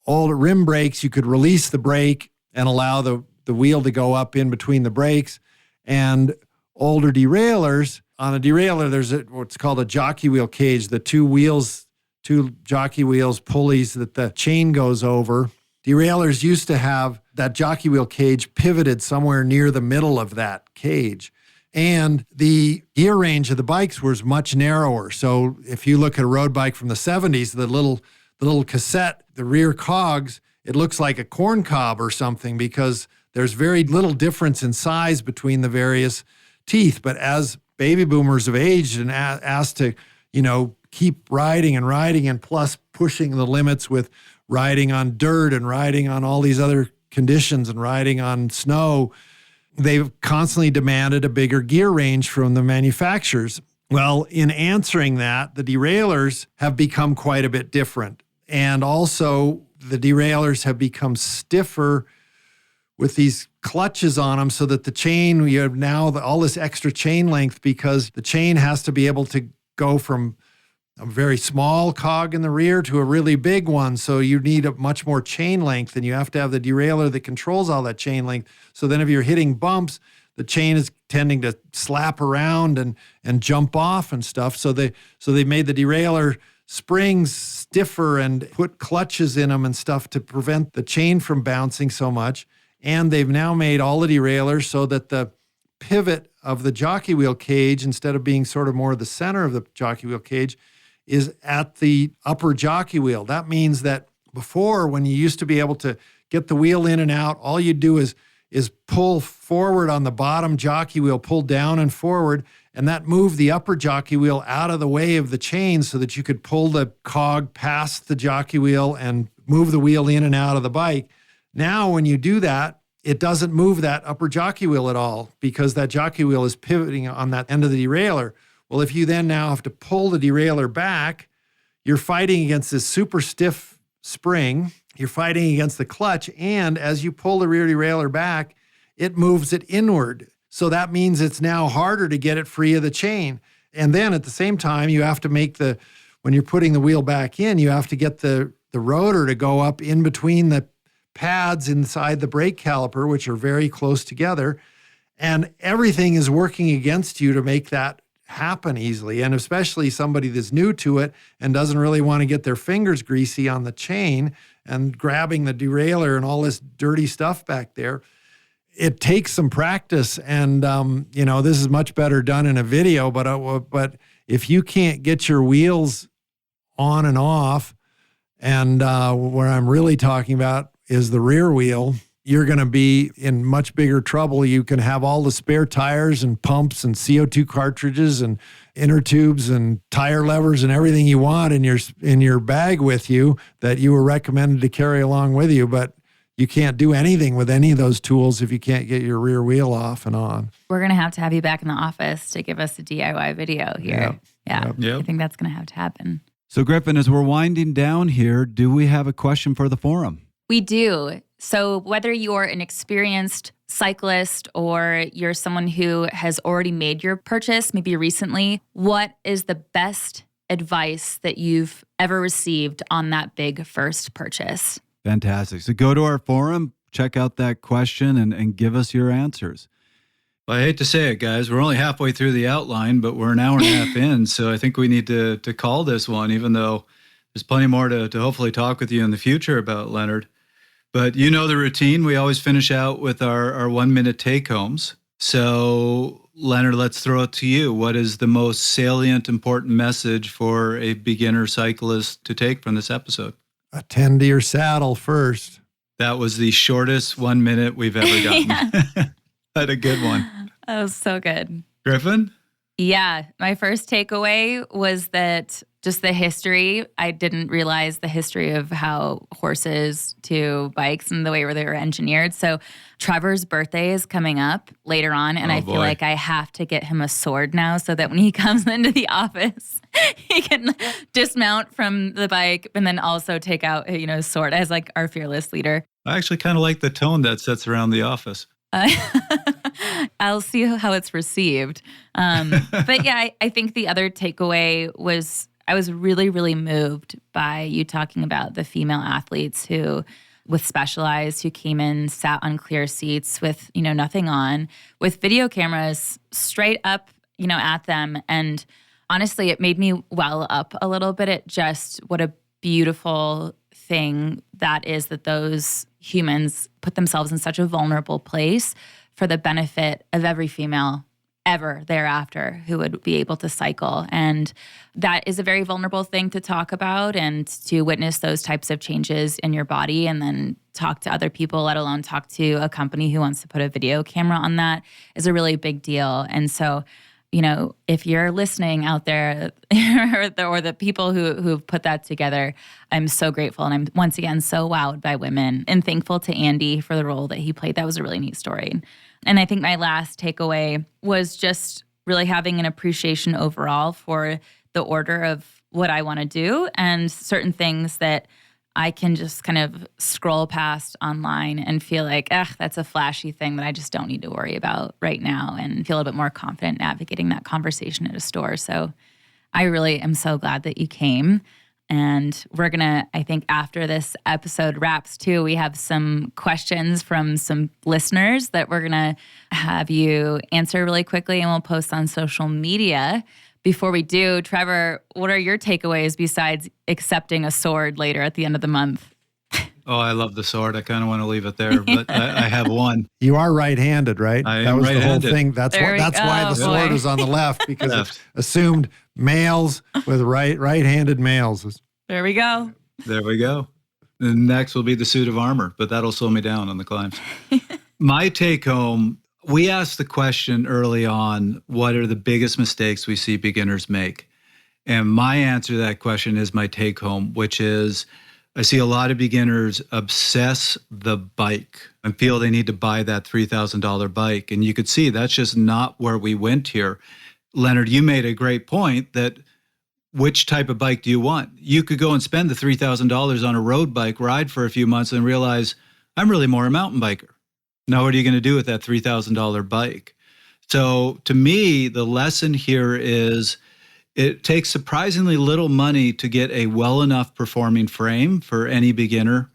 old rim brakes, you could release the brake and allow the wheel to go up in between the brakes. And older derailleurs, on a derailleur, there's what's called a jockey wheel cage, the two jockey wheels, pulleys that the chain goes over. Derailleurs used to have that jockey wheel cage pivoted somewhere near the middle of that cage. And the gear range of the bikes was much narrower. So if you look at a road bike from the 70s, the little cassette, the rear cogs, it looks like a corn cob or something because there's very little difference in size between the various teeth. But as baby boomers have aged and asked to, keep riding and plus pushing the limits with riding on dirt and riding on all these other conditions and riding on snow, they've constantly demanded a bigger gear range from the manufacturers. Well, in answering that, the derailleurs have become quite a bit different. And also, the derailleurs have become stiffer with these clutches on them so that the chain, you have now all this extra chain length because the chain has to be able to go from a very small cog in the rear to a really big one. So you need a much more chain length, and you have to have the derailleur that controls all that chain length. So then if you're hitting bumps, the chain is tending to slap around and jump off and stuff. So they made the derailleur springs stiffer and put clutches in them and stuff to prevent the chain from bouncing so much. And they've now made all the derailleurs so that the pivot of the jockey wheel cage, instead of being sort of more the center of the jockey wheel cage, is at the upper jockey wheel. That means that before, when you used to be able to get the wheel in and out, all you do is pull forward on the bottom jockey wheel, pull down and forward, and that moved the upper jockey wheel out of the way of the chain so that you could pull the cog past the jockey wheel and move the wheel in and out of the bike. Now, when you do that, it doesn't move that upper jockey wheel at all because that jockey wheel is pivoting on that end of the derailleur. Well, if you then now have to pull the derailleur back, you're fighting against this super stiff spring. You're fighting against the clutch. And as you pull the rear derailleur back, it moves it inward. So that means it's now harder to get it free of the chain. And then at the same time, you have to when you're putting the wheel back in, you have to get the rotor to go up in between the pads inside the brake caliper, which are very close together. And everything is working against you to make that happen easily. And especially somebody that's new to it and doesn't really want to get their fingers greasy on the chain and grabbing the derailleur and all this dirty stuff back there. It takes some practice. And, this is much better done in a video, but if you can't get your wheels on and off, and where I'm really talking about is the rear wheel, you're going to be in much bigger trouble. You can have all the spare tires and pumps and CO2 cartridges and inner tubes and tire levers and everything you want in your bag with you that you were recommended to carry along with you, but you can't do anything with any of those tools if you can't get your rear wheel off and on. We're going to have you back in the office to give us a DIY video here. Yeah. I think that's going to have to happen. So Griffin, as we're winding down here, do we have a question for the forum? We do. So whether you're an experienced cyclist or you're someone who has already made your purchase, maybe recently, what is the best advice that you've ever received on that big first purchase? Fantastic. So go to our forum, check out that question, and give us your answers. Well, I hate to say it, guys. We're only halfway through the outline, but we're an hour and a half in. So I think we need to call this one, even though there's plenty more to hopefully talk with you in the future about, Lennard. But you know the routine. We always finish out with our 1 minute take homes. So Lennard, let's throw it to you. What is the most salient, important message for a beginner cyclist to take from this episode? Attend to your saddle first. That was the shortest 1 minute we've ever gotten. Had a good one. That was so good. Griffin? Yeah, my first takeaway was that just the history. I didn't realize the history of how horses to bikes and the way where they were engineered. So Trevor's birthday is coming up later on, and I feel like I have to get him a sword now so that when he comes into the office, he can dismount from the bike and then also take out, his sword as like our fearless leader. I actually kind of like the tone that sets around the office. I'll see how it's received. But yeah, I think the other takeaway was I was really, really moved by you talking about the female athletes who with Specialized, who came in, sat on clear seats with, nothing on, with video cameras straight up, at them. And honestly, it made me well up a little bit at just what a beautiful thing that is, that those humans put themselves in such a vulnerable place for the benefit of every female ever thereafter who would be able to cycle. And that is a very vulnerable thing to talk about, and to witness those types of changes in your body and then talk to other people, let alone talk to a company who wants to put a video camera on that, is a really big deal. And so, if you're listening out there or the people who've put that together, I'm so grateful. And I'm once again so wowed by women, and thankful to Andy for the role that he played. That was a really neat story. And I think my last takeaway was just really having an appreciation overall for the order of what I want to do, and certain things that I can just kind of scroll past online and feel like, that's a flashy thing that I just don't need to worry about right now, and feel a bit more confident navigating that conversation at a store. So I really am so glad that you came. And we're going to, I think after this episode wraps too, we have some questions from some listeners that we're going to have you answer really quickly, and we'll post on social media. Before we do, Trevor, what are your takeaways besides accepting a sword later at the end of the month? Oh, I love the sword. I kind of want to leave it there, but I have one. You are right-handed, right? I that am was the whole right-handed. thing. That's why the sword is on the left, because it's assumed males with right-handed males. There we go. There we go. The next will be the suit of armor, but that'll slow me down on the climbs. My take home, we asked the question early on, what are the biggest mistakes we see beginners make? And my answer to that question is my take home, which is I see a lot of beginners obsess the bike and feel they need to buy that $3,000 bike. And you could see that's just not where we went here. Lennard, you made a great point that which type of bike do you want? You could go and spend the $3,000 on a road bike, ride for a few months, and realize I'm really more a mountain biker. Now, what are you going to do with that $3,000 bike? So to me, the lesson here is it takes surprisingly little money to get a well enough performing frame for any beginner.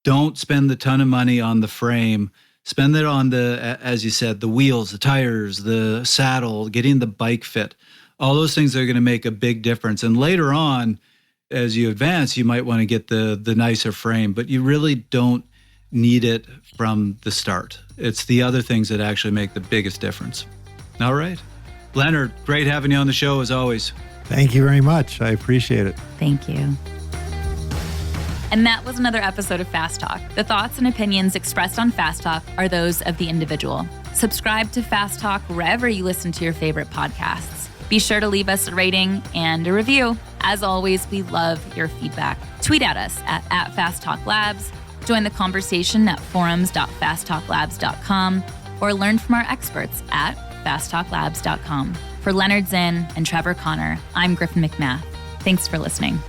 Don't spend the ton of money on the frame. Spend it on as you said, the wheels, the tires, the saddle, getting the bike fit. All those things are going to make a big difference. And later on, as you advance, you might want to get the nicer frame, but you really don't need it from the start. It's the other things that actually make the biggest difference. All right. Lennard, great having you on the show as always. Thank you very much. I appreciate it. Thank you. And that was another episode of Fast Talk. The thoughts and opinions expressed on Fast Talk are those of the individual. Subscribe to Fast Talk wherever you listen to your favorite podcasts. Be sure to leave us a rating and a review. As always, we love your feedback. Tweet at us at Fast Talk Labs. Join the conversation at forums.fasttalklabs.com, or learn from our experts at fasttalklabs.com. For Lennard Zinn and Trevor Connor, I'm Griffin McMath. Thanks for listening.